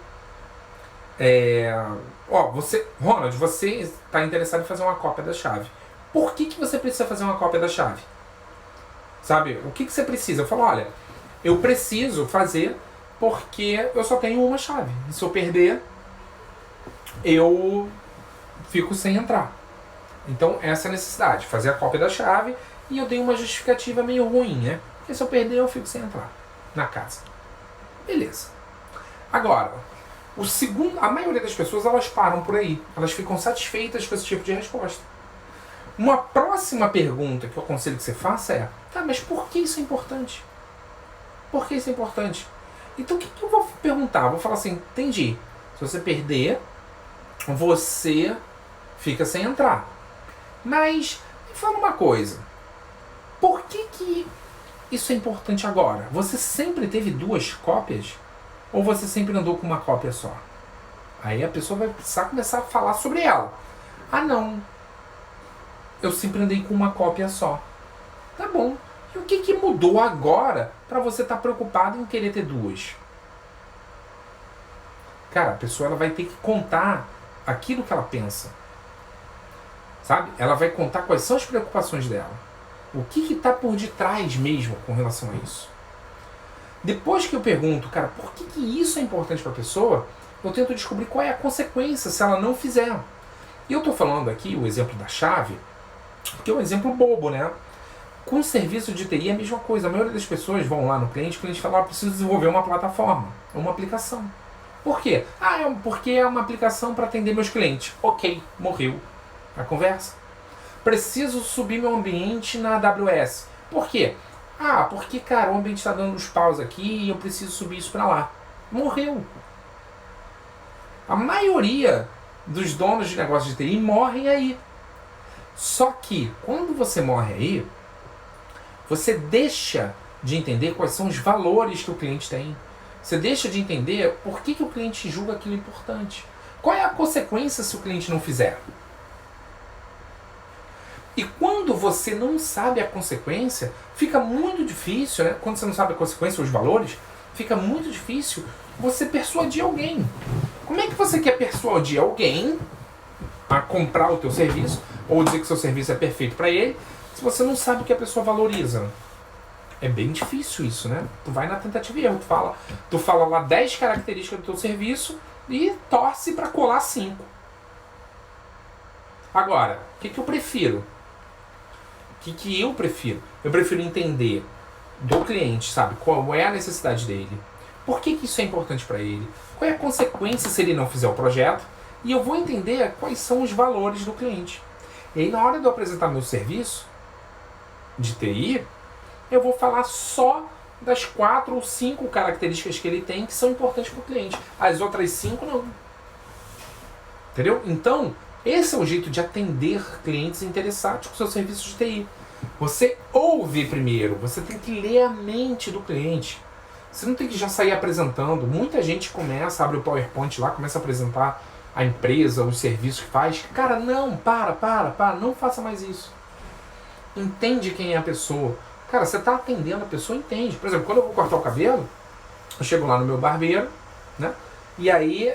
Ronald, você está interessado em fazer uma cópia da chave. Por que você precisa fazer uma cópia da chave? Sabe, o que você precisa? Eu falo: olha, eu preciso fazer porque eu só tenho uma chave. E se eu perder, eu fico sem entrar. Então, essa é a necessidade, fazer a cópia da chave. E eu dei uma justificativa meio ruim, né? Porque se eu perder, eu fico sem entrar na casa. Beleza. Agora, a maioria das pessoas, elas param por aí. Elas ficam satisfeitas com esse tipo de resposta. Uma próxima pergunta que eu aconselho que você faça é: tá, mas por que isso é importante? Por que isso é importante? Então, o que eu vou perguntar? Eu vou falar assim: entendi. Se você perder, você fica sem entrar. Mas, me fala uma coisa. Por que isso é importante agora? Você sempre teve duas cópias? Ou você sempre andou com uma cópia só? Aí a pessoa vai precisar começar a falar sobre ela. Não. Eu sempre andei com uma cópia só. Tá bom. E o que mudou agora para você estar preocupado em querer ter duas? Cara, a pessoa ela vai ter que contar aquilo que ela pensa. Sabe? Ela vai contar quais são as preocupações dela. O que está por detrás mesmo com relação a isso? Depois que eu pergunto, cara, por que isso é importante para a pessoa, eu tento descobrir qual é a consequência se ela não fizer. E eu estou falando aqui o exemplo da chave, que é um exemplo bobo, né? Com o serviço de TI é a mesma coisa. A maioria das pessoas vão lá no cliente, o cliente fala: preciso desenvolver uma plataforma, uma aplicação. Por quê? Porque é uma aplicação para atender meus clientes. Ok, morreu a conversa. Preciso subir meu ambiente na AWS. Por quê? Porque, cara, o ambiente está dando uns paus aqui e eu preciso subir isso para lá. Morreu. A maioria dos donos de negócios de TI morrem aí. Só que, quando você morre aí, você deixa de entender quais são os valores que o cliente tem. Você deixa de entender por que o cliente julga aquilo importante. Qual é a consequência se o cliente não fizer? E quando você não sabe a consequência, fica muito difícil, né? Quando você não sabe a consequência, os valores, fica muito difícil você persuadir alguém. Como é que você quer persuadir alguém a comprar o teu serviço, ou dizer que o seu serviço é perfeito para ele, se você não sabe o que a pessoa valoriza? É bem difícil isso, né? Tu vai na tentativa e erro, tu fala lá 10 características do teu serviço e torce para colar 5. Agora, o que eu prefiro? O que eu prefiro? Eu prefiro entender do cliente, sabe? Qual é a necessidade dele? Por que isso é importante para ele? Qual é a consequência se ele não fizer o projeto? E eu vou entender quais são os valores do cliente. E aí, na hora de eu apresentar meu serviço de TI, eu vou falar só das 4 ou 5 características que ele tem que são importantes para o cliente. As outras 5 não. Entendeu? Então, esse é o jeito de atender clientes interessados com o seu serviço de TI. Você ouve primeiro, você tem que ler a mente do cliente. Você não tem que já sair apresentando. Muita gente começa, abre o PowerPoint lá, começa a apresentar a empresa, os serviços que faz. Cara, não, para, não faça mais isso. Entende quem é a pessoa. Cara, você está atendendo a pessoa, entende. Por exemplo, quando eu vou cortar o cabelo, eu chego lá no meu barbeiro, né? E aí,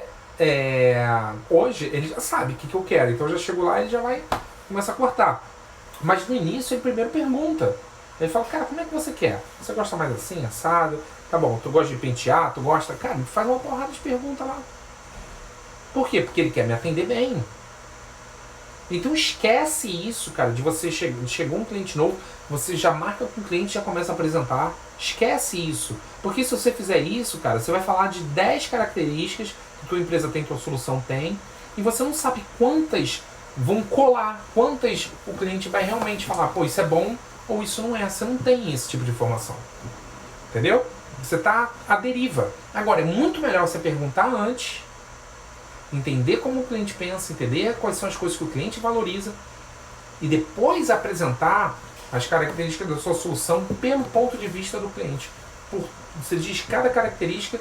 hoje, ele já sabe o que eu quero. Então eu já chego lá e ele já vai começar a cortar. Mas no início, ele primeiro pergunta. Ele fala, cara, como é que você quer? Você gosta mais assim, assado? Tá bom, tu gosta de pentear? Tu gosta? Cara, faz uma porrada de pergunta lá. Por quê? Porque ele quer me atender bem. Então esquece isso, cara, de você chegou um cliente novo, você já marca com o cliente, já começa a apresentar. Esquece isso. Porque se você fizer isso, cara, você vai falar de 10 características que tua empresa tem, que tua solução tem, e você não sabe quantas vão colar, quantas o cliente vai realmente falar, pô, isso é bom ou isso não é. Você não tem esse tipo de informação. Entendeu? Você está à deriva. Agora, é muito melhor você perguntar antes, entender como o cliente pensa, entender quais são as coisas que o cliente valoriza e depois apresentar as características da sua solução pelo ponto de vista do cliente. Você diz cada característica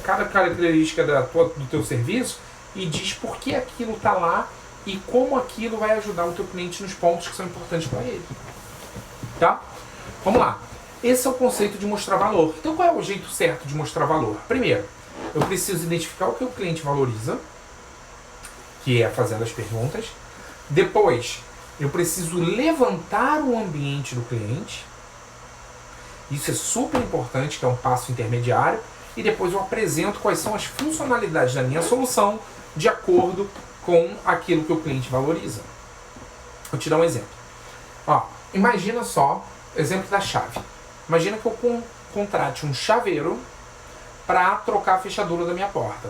cada característica do teu serviço e diz por que aquilo está lá e como aquilo vai ajudar o teu cliente nos pontos que são importantes para ele. Tá? Vamos lá. Esse é o conceito de mostrar valor. Então qual é o jeito certo de mostrar valor? Primeiro, eu preciso identificar o que o cliente valoriza, que é fazendo as perguntas. Depois, eu preciso levantar o ambiente do cliente. Isso é super importante, que é um passo intermediário. E depois eu apresento quais são as funcionalidades da minha solução de acordo com aquilo que o cliente valoriza. Vou te dar um exemplo. Imagina só, exemplo da chave. Imagina que eu contrate um chaveiro para trocar a fechadura da minha porta,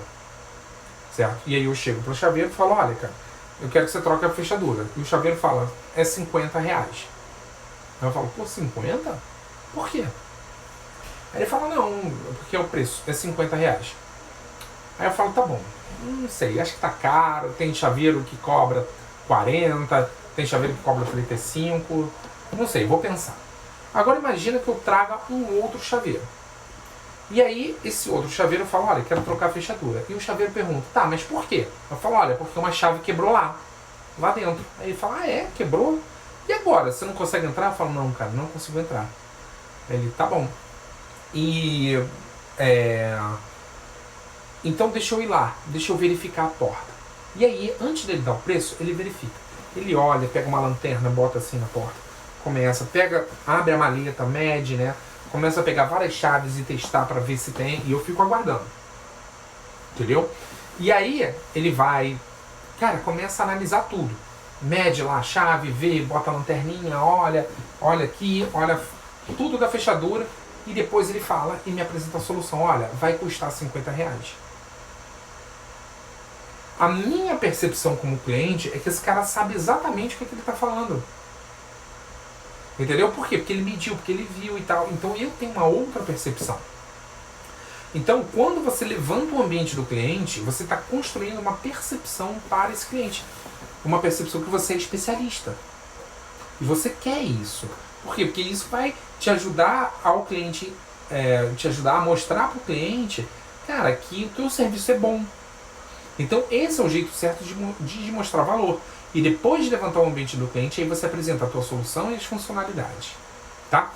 certo? E aí eu chego pro chaveiro e falo, olha, cara, eu quero que você troque a fechadura. E o chaveiro fala, é R$50. Aí eu falo, pô, 50? Por quê? Aí ele fala, não, porque é o preço, é R$50. Aí eu falo, tá bom, não sei, acho que tá caro, tem chaveiro que cobra 40, tem chaveiro que cobra 35, não sei, vou pensar. Agora imagina que eu traga um outro chaveiro. E aí, esse outro chaveiro fala, olha, quero trocar a fechadura. E o chaveiro pergunta, tá, mas por quê? Eu falo, olha, porque uma chave quebrou lá dentro. Aí ele fala, quebrou? E agora, você não consegue entrar? Eu falo, não, cara, não consigo entrar. Aí ele, tá bom. E, então deixa eu ir lá, deixa eu verificar a porta. E aí, antes dele dar o preço, ele verifica. Ele olha, pega uma lanterna, bota assim na porta. Começa, abre a maleta, mede, né? Começa a pegar várias chaves e testar para ver se tem, e eu fico aguardando. Entendeu? E aí, ele vai, cara, começa a analisar tudo. Mede lá a chave, vê, bota a lanterninha, olha aqui, olha tudo da fechadura, e depois ele fala e me apresenta a solução. Olha, vai custar R$50. A minha percepção como cliente é que esse cara sabe exatamente o que ele está falando. Entendeu? Por quê? Porque ele mediu, porque ele viu e tal. Então eu tenho uma outra percepção. Então, quando você levanta o ambiente do cliente, você está construindo uma percepção para esse cliente. Uma percepção que você é especialista. E você quer isso. Por quê? Porque isso vai te ajudar ao cliente, te ajudar a mostrar para o cliente, cara, que o teu serviço é bom. Então, esse é o jeito certo de mostrar valor. E depois de levantar o ambiente do cliente, aí você apresenta a tua solução e as funcionalidades. Tá?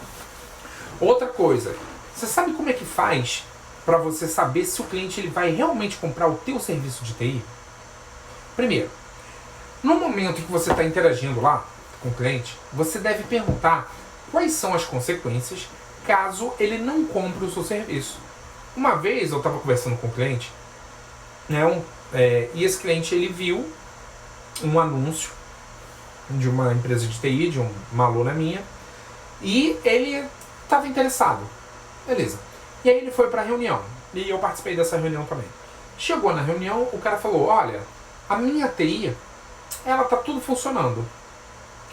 Outra coisa, você sabe como é que faz para você saber se o cliente ele vai realmente comprar o teu serviço de TI? Primeiro, no momento em que você está interagindo lá com o cliente, você deve perguntar quais são as consequências caso ele não compre o seu serviço. Uma vez eu estava conversando com o cliente, e esse cliente ele viu um anúncio de uma empresa de TI, de uma aluna minha, e ele estava interessado. Beleza. E aí ele foi para a reunião, e eu participei dessa reunião também. Chegou na reunião, o cara falou, olha, a minha TI, ela tá tudo funcionando.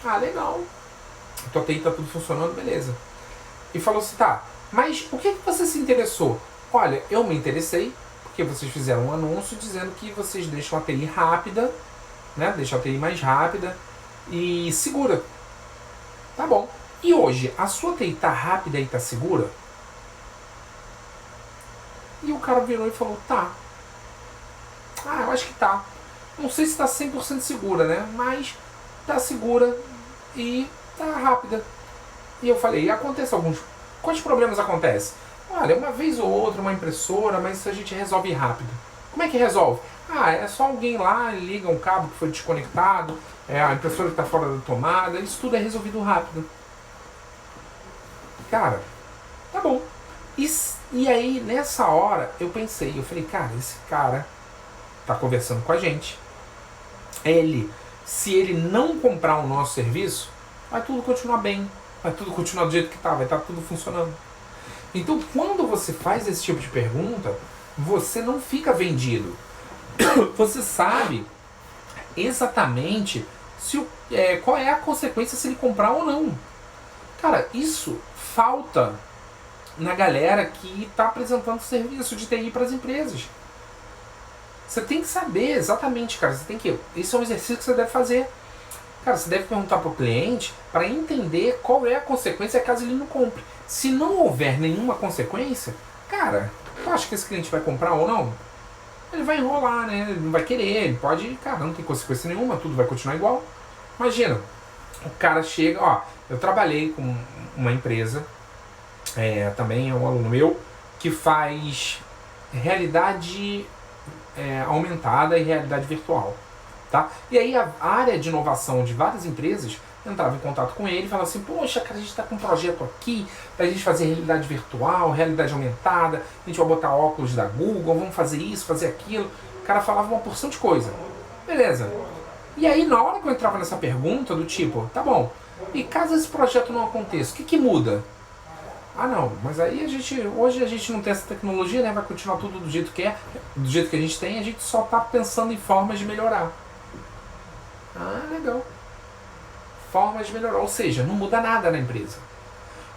Ah, legal. A tua TI tá tudo funcionando, beleza. E falou assim, tá, mas o que você se interessou? Olha, eu me interessei porque vocês fizeram um anúncio dizendo que vocês deixam a TI rápida, né? Deixam a TI mais rápida e segura. Tá bom. E hoje, a sua TI tá rápida e tá segura? E o cara virou e falou, tá. Ah, eu acho que tá. Não sei se tá 100% segura, né? Mas tá segura e tá rápida. E eu falei, e acontece alguns... Quais problemas acontecem? Olha, uma vez ou outra, uma impressora, mas isso a gente resolve rápido. Como é que resolve? Ah, é só alguém lá, liga um cabo que foi desconectado, a impressora que está fora da tomada, isso tudo é resolvido rápido. Cara, tá bom. E aí, nessa hora, eu pensei, eu falei, cara, esse cara tá conversando com a gente. Se ele não comprar o nosso serviço, vai tudo continuar bem. Vai tudo continuar do jeito que tá, vai estar tudo funcionando. Então, quando você faz esse tipo de pergunta, você não fica vendido. Você sabe exatamente qual é a consequência se ele comprar ou não. Cara, isso falta na galera que está apresentando serviço de TI para as empresas. Você tem que saber exatamente, cara. Esse é um exercício que você deve fazer. Cara, você deve perguntar para o cliente para entender qual é a consequência caso ele não compre. Se não houver nenhuma consequência, cara, tu acha que esse cliente vai comprar ou não? Ele vai enrolar, né? Ele não vai querer, ele pode... Cara, não tem consequência nenhuma, tudo vai continuar igual. Imagina, o cara chega... Ó, eu trabalhei com uma empresa, também é um aluno meu, que faz realidade aumentada e realidade virtual. Tá? E aí a área de inovação de várias empresas entrava em contato com ele e falava assim, poxa, cara, a gente está com um projeto aqui pra gente fazer realidade virtual, realidade aumentada, a gente vai botar óculos da Google, vamos fazer isso, fazer aquilo. O cara falava uma porção de coisa. Beleza. E aí na hora que eu entrava nessa pergunta do tipo, tá bom, e caso esse projeto não aconteça, o que muda? Ah não, mas aí hoje a gente não tem essa tecnologia, né? Vai continuar tudo do jeito que é, do jeito que a gente tem, a gente só tá pensando em formas de melhorar. Ah, legal. Formas de melhorar, ou seja, não muda nada na empresa.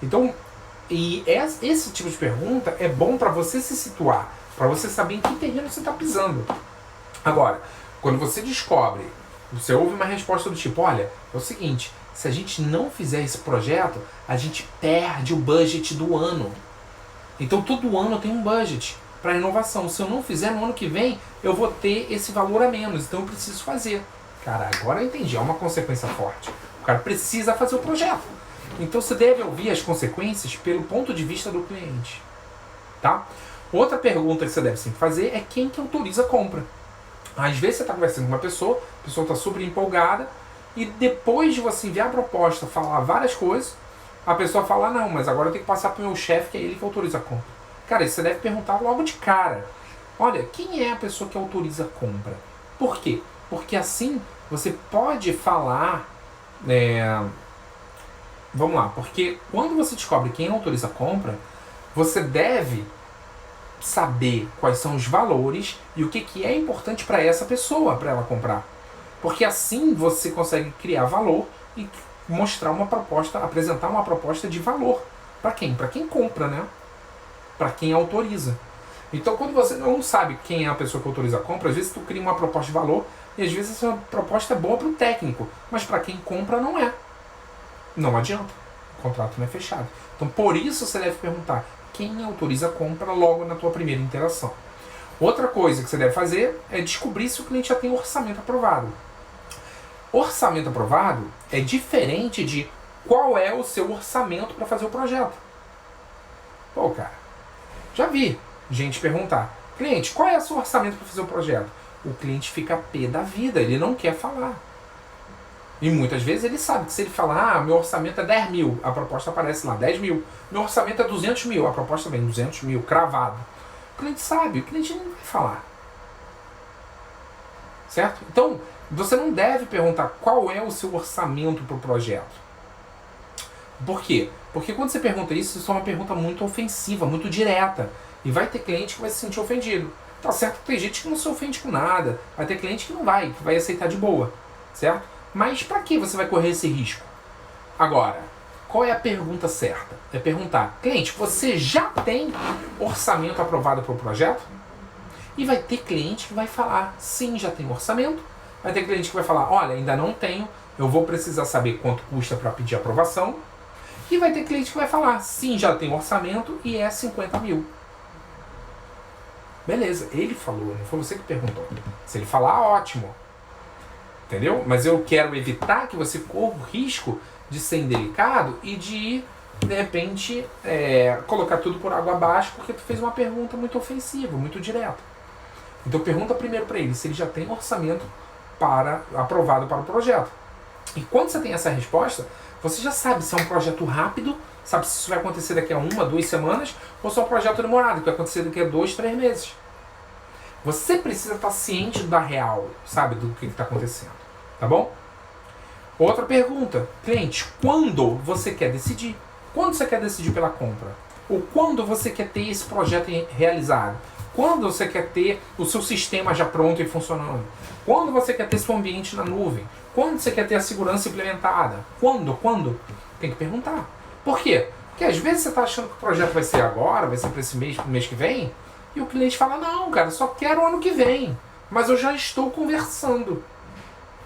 Então, esse tipo de pergunta é bom para você se situar, para você saber em que terreno você está pisando. Agora, quando você descobre, você ouve uma resposta do tipo, olha, é o seguinte, se a gente não fizer esse projeto, a gente perde o budget do ano. Então todo ano tem um budget para inovação. Se eu não fizer no ano que vem, eu vou ter esse valor a menos, então eu preciso fazer. Cara, agora eu entendi, é uma consequência forte. O cara precisa fazer o projeto. Então você deve ouvir as consequências pelo ponto de vista do cliente. Tá? Outra pergunta que você deve sempre fazer é quem que autoriza a compra. Às vezes você está conversando com uma pessoa, a pessoa está super empolgada, e depois de você enviar a proposta, falar várias coisas, a pessoa fala, não, mas agora eu tenho que passar para o meu chefe, que é ele que autoriza a compra. Cara, isso você deve perguntar logo de cara. Olha, quem é a pessoa que autoriza a compra? Por quê? Porque assim você pode falar... Vamos lá, porque quando você descobre quem autoriza a compra, você deve saber quais são os valores e o que é importante para essa pessoa, para ela comprar. Porque assim você consegue criar valor e mostrar uma proposta, apresentar uma proposta de valor. Para quem? Para quem compra, né? Para quem autoriza. Então, quando você não sabe quem é a pessoa que autoriza a compra, às vezes tu cria uma proposta de valor e às vezes essa proposta é boa para o técnico, mas para quem compra não é. Não adianta. O contrato não é fechado. Então, por isso você deve perguntar quem autoriza a compra logo na tua primeira interação. Outra coisa que você deve fazer é descobrir se o cliente já tem orçamento aprovado. Orçamento aprovado é diferente de qual é o seu orçamento para fazer o projeto. Pô, cara, já vi gente perguntar, cliente, qual é o seu orçamento para fazer o projeto? O cliente fica pé da vida, ele não quer falar. E muitas vezes ele sabe que se ele falar, meu orçamento é 10 mil, a proposta aparece lá, 10 mil. Meu orçamento é 200 mil, a proposta vem 200 mil, cravado. O cliente sabe, o cliente não vai falar. Certo? Então, você não deve perguntar qual é o seu orçamento para o projeto. Por quê? Porque quando você pergunta isso é uma pergunta muito ofensiva, muito direta. E vai ter cliente que vai se sentir ofendido. Tá certo que tem gente que não se ofende com nada. Vai ter cliente que não vai, que vai aceitar de boa. Certo? Mas para que você vai correr esse risco? Agora, qual é a pergunta certa? É perguntar, cliente, você já tem orçamento aprovado para o projeto? E vai ter cliente que vai falar, sim, já tem orçamento. Vai ter cliente que vai falar, olha, ainda não tenho, eu vou precisar saber quanto custa para pedir aprovação. E vai ter cliente que vai falar, sim, já tem orçamento e é 50 mil. Beleza, ele falou, não foi você que perguntou. Se ele falar, ótimo. Entendeu? Mas eu quero evitar que você corra o risco de ser indelicado e de repente, colocar tudo por água abaixo porque tu fez uma pergunta muito ofensiva, muito direta. Então pergunta primeiro para ele se ele já tem orçamento aprovado para o projeto. E quando você tem essa resposta, você já sabe se é um projeto rápido, sabe se isso vai acontecer daqui a 1, 2 semanas, ou se é um projeto demorado, que vai acontecer daqui a 2, 3 meses. Você precisa estar ciente da real, sabe, do que está acontecendo. Tá bom? Outra pergunta. Cliente, quando você quer decidir? Quando você quer decidir pela compra? Ou quando você quer ter esse projeto realizado? Quando você quer ter o seu sistema já pronto e funcionando? Quando você quer ter seu ambiente na nuvem? Quando você quer ter a segurança implementada? Quando? Tem que perguntar. Por quê? Porque às vezes você está achando que o projeto vai ser agora, vai ser para esse mês, pro mês que vem, e o cliente fala, não, cara, só quero o ano que vem, mas eu já estou conversando.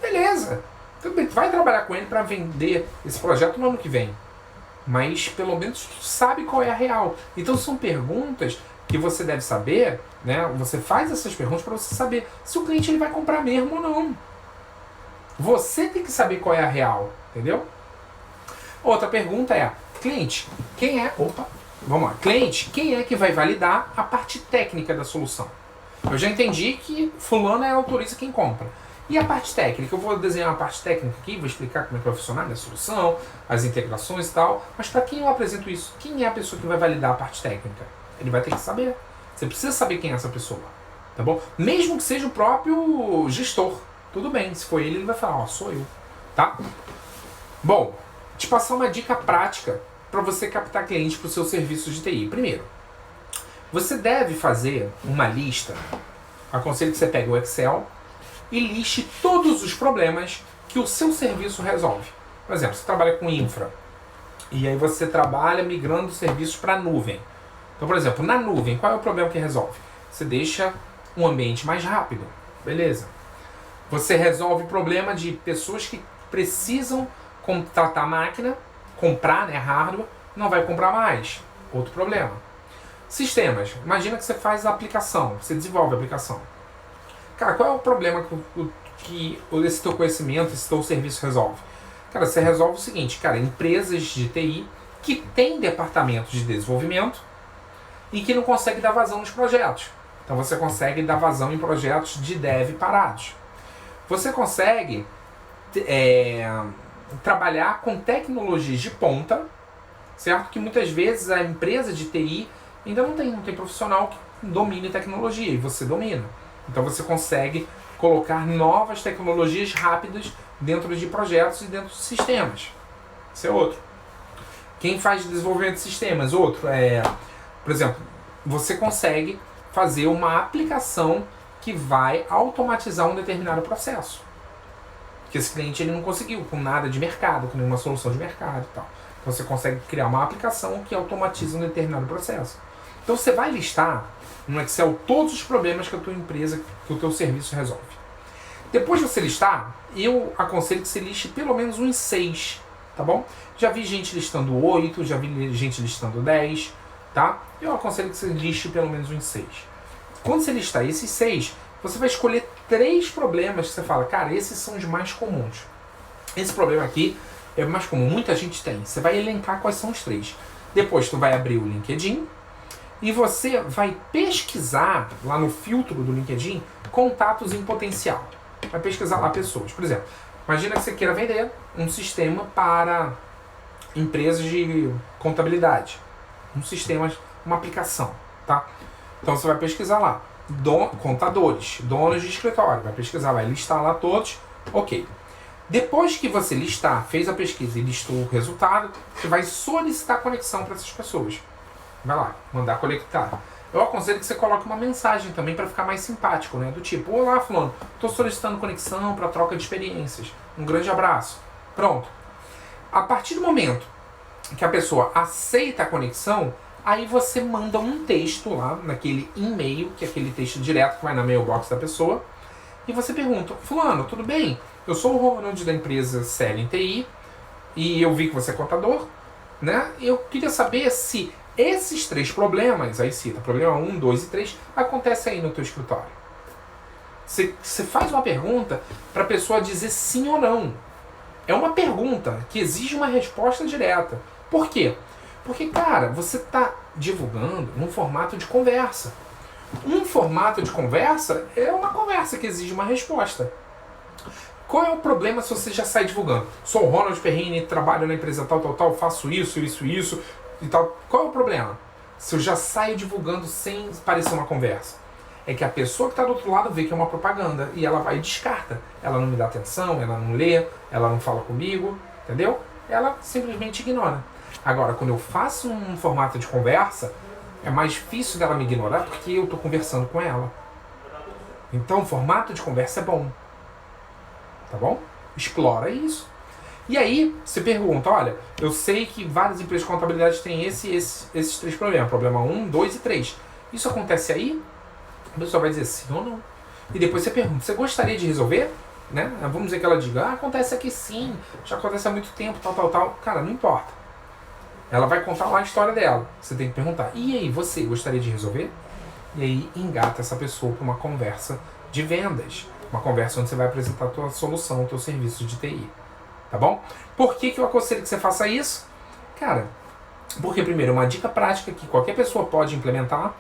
Beleza. Tudo bem, tu vai trabalhar com ele para vender esse projeto no ano que vem. Mas pelo menos tu sabe qual é a real. Então são perguntas que você deve saber, né? Você faz essas perguntas para você saber se o cliente ele vai comprar mesmo ou não. Você tem que saber qual é a real, entendeu? Outra pergunta é, cliente, quem é... Vamos lá. Cliente, quem é que vai validar a parte técnica da solução? Eu já entendi que fulano autoriza quem compra. E a parte técnica? Eu vou desenhar uma parte técnica aqui, vou explicar como é que vai funcionar a solução, as integrações e tal. Mas para quem eu apresento isso? Quem é a pessoa que vai validar a parte técnica? Ele vai ter que saber. Você precisa saber quem é essa pessoa. Tá bom? Mesmo que seja o próprio gestor. Tudo bem, se for ele vai falar, sou eu. Tá? Bom, te passar uma dica prática para você captar clientes para o seu serviço de TI. Primeiro, você deve fazer uma lista. Aconselho que você pegue o Excel e liste todos os problemas que o seu serviço resolve. Por exemplo, você trabalha com infra e aí você trabalha migrando serviços para a nuvem. Então, por exemplo, na nuvem, qual é o problema que resolve? Você deixa um ambiente mais rápido. Beleza. Você resolve o problema de pessoas que precisam contratar a máquina, comprar, hardware, não vai comprar mais. Outro problema. Sistemas. Imagina que você faz a aplicação, você desenvolve a aplicação. Cara, qual é o problema que esse teu conhecimento, esse teu serviço resolve? Cara, você resolve o seguinte, cara, empresas de TI que têm departamentos de desenvolvimento e que não conseguem dar vazão nos projetos. Então você consegue dar vazão em projetos de dev parados. Você consegue trabalhar com tecnologias de ponta, certo? Que muitas vezes a empresa de TI ainda não tem profissional que domine tecnologia e você domina. Então você consegue colocar novas tecnologias rápidas dentro de projetos e dentro de sistemas. Esse é outro. Quem faz desenvolvimento de sistemas? Outro por exemplo, você consegue fazer uma aplicação que vai automatizar um determinado processo. Que esse cliente ele não conseguiu com nada de mercado, com nenhuma solução de mercado e tal. Então você consegue criar uma aplicação que automatiza um determinado processo. Então você vai listar no Excel todos os problemas que a tua empresa, que o teu serviço resolve. Depois de você listar, eu aconselho que você liste pelo menos uns 6, tá bom? Já vi gente listando 8, já vi gente listando 10, tá? Eu aconselho que você liste pelo menos uns 6. Quando você listar esses 6, você vai escolher 3 problemas que você fala, cara, esses são os mais comuns. Esse problema aqui é o mais comum, muita gente tem. Você vai elencar quais são os 3. Depois tu vai abrir o LinkedIn e você vai pesquisar lá no filtro do LinkedIn contatos em potencial. Vai pesquisar lá pessoas. Por exemplo, imagina que você queira vender um sistema para empresas de contabilidade. Um sistema, uma aplicação, tá? Então você vai pesquisar lá. Contadores, donos de escritório. Vai pesquisar, vai listar lá todos. Ok. Depois que você listar, fez a pesquisa e listou o resultado, você vai solicitar conexão para essas pessoas. Vai lá, mandar conectar. Eu aconselho que você coloque uma mensagem também para ficar mais simpático, né? Do tipo, olá fulano, estou solicitando conexão para troca de experiências. Um grande abraço. Pronto. A partir do momento que a pessoa aceita a conexão, aí você manda um texto lá naquele e-mail, que é aquele texto direto que vai na mailbox da pessoa, e você pergunta, fulano, tudo bem? Eu sou o Ronald da empresa Selling TI e eu vi que você é contador, né? Eu queria saber se esses 3 problemas, aí cita, problema 1, 2 e 3, acontecem aí no teu escritório. Você faz uma pergunta para a pessoa dizer sim ou não. É uma pergunta que exige uma resposta direta. Por quê? Porque, cara, você está divulgando num formato de conversa. Um formato de conversa é uma conversa que exige uma resposta. Qual é o problema se você já sai divulgando? Sou o Ronald Perrini, trabalho na empresa tal, tal, tal, faço isso e tal. Qual é o problema? Se eu já saio divulgando sem parecer uma conversa. É que a pessoa que está do outro lado vê que é uma propaganda e ela vai e descarta. Ela não me dá atenção, ela não lê, ela não fala comigo, entendeu? Ela simplesmente ignora. Agora, quando eu faço um formato de conversa, é mais difícil dela me ignorar porque eu estou conversando com ela. Então, o formato de conversa é bom. Tá bom? Explora isso. E aí, você pergunta, olha, eu sei que várias empresas de contabilidade têm esses 3 problemas. Problema 1, 2 e 3. Isso acontece aí? A pessoa vai dizer sim ou não. E depois você pergunta, você gostaria de resolver? Né? Vamos dizer que ela diga, acontece aqui sim, já acontece há muito tempo, tal, tal, tal. Cara, não importa. Ela vai contar lá a história dela. Você tem que perguntar, e aí, você gostaria de resolver? E aí engata essa pessoa para uma conversa de vendas. Uma conversa onde você vai apresentar a tua solução, o teu serviço de TI. Tá bom? Por que eu aconselho que você faça isso? Cara, porque primeiro é uma dica prática que qualquer pessoa pode implementar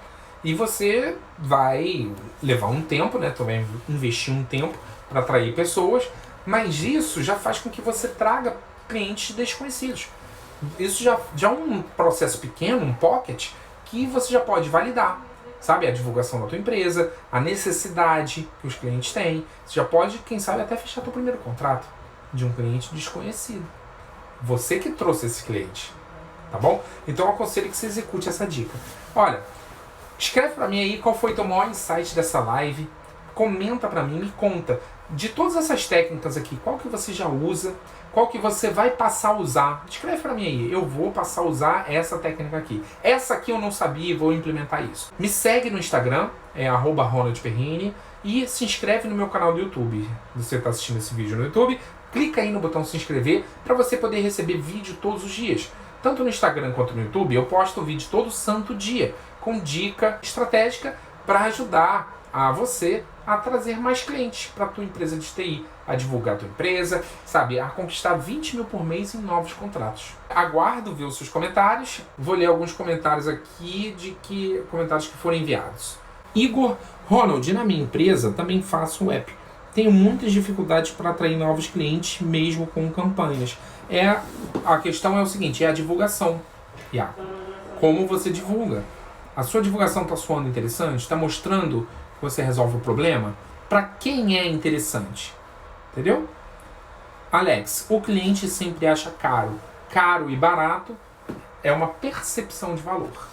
e você vai levar um tempo, né? Tu vai investir um tempo para atrair pessoas, mas isso já faz com que você traga clientes desconhecidos. Isso já é um processo pequeno, um pocket, que você já pode validar. Sabe, a divulgação da tua empresa, a necessidade que os clientes têm. Você já pode, quem sabe, até fechar teu primeiro contrato de um cliente desconhecido. Você que trouxe esse cliente, tá bom? Então eu aconselho que você execute essa dica. Olha, escreve pra mim aí qual foi teu maior insight dessa live. Comenta pra mim, me conta. De todas essas técnicas aqui, qual que você já usa? Qual que você vai passar a usar? Escreve pra mim aí, eu vou passar a usar essa técnica aqui. Essa aqui eu não sabia e vou implementar isso. Me segue no Instagram, é @RonaldPerrini, e se inscreve no meu canal do YouTube. Você está assistindo esse vídeo no YouTube, clica aí no botão se inscrever para você poder receber vídeo todos os dias. Tanto no Instagram quanto no YouTube, eu posto vídeo todo santo dia, com dica estratégica para ajudar a você a trazer mais clientes para a tua empresa de TI, a divulgar a tua empresa, sabe, a conquistar 20 mil por mês em novos contratos. Aguardo ver os seus comentários, vou ler alguns comentários aqui comentários que foram enviados. Igor, Ronald, na minha empresa também faço um app. Tenho muitas dificuldades para atrair novos clientes, mesmo com campanhas. A questão é o seguinte, é a divulgação. Como você divulga? A sua divulgação está soando interessante? Está mostrando que você resolve o problema? Para quem é interessante? Entendeu? Alex, o cliente sempre acha caro. Caro e barato é uma percepção de valor.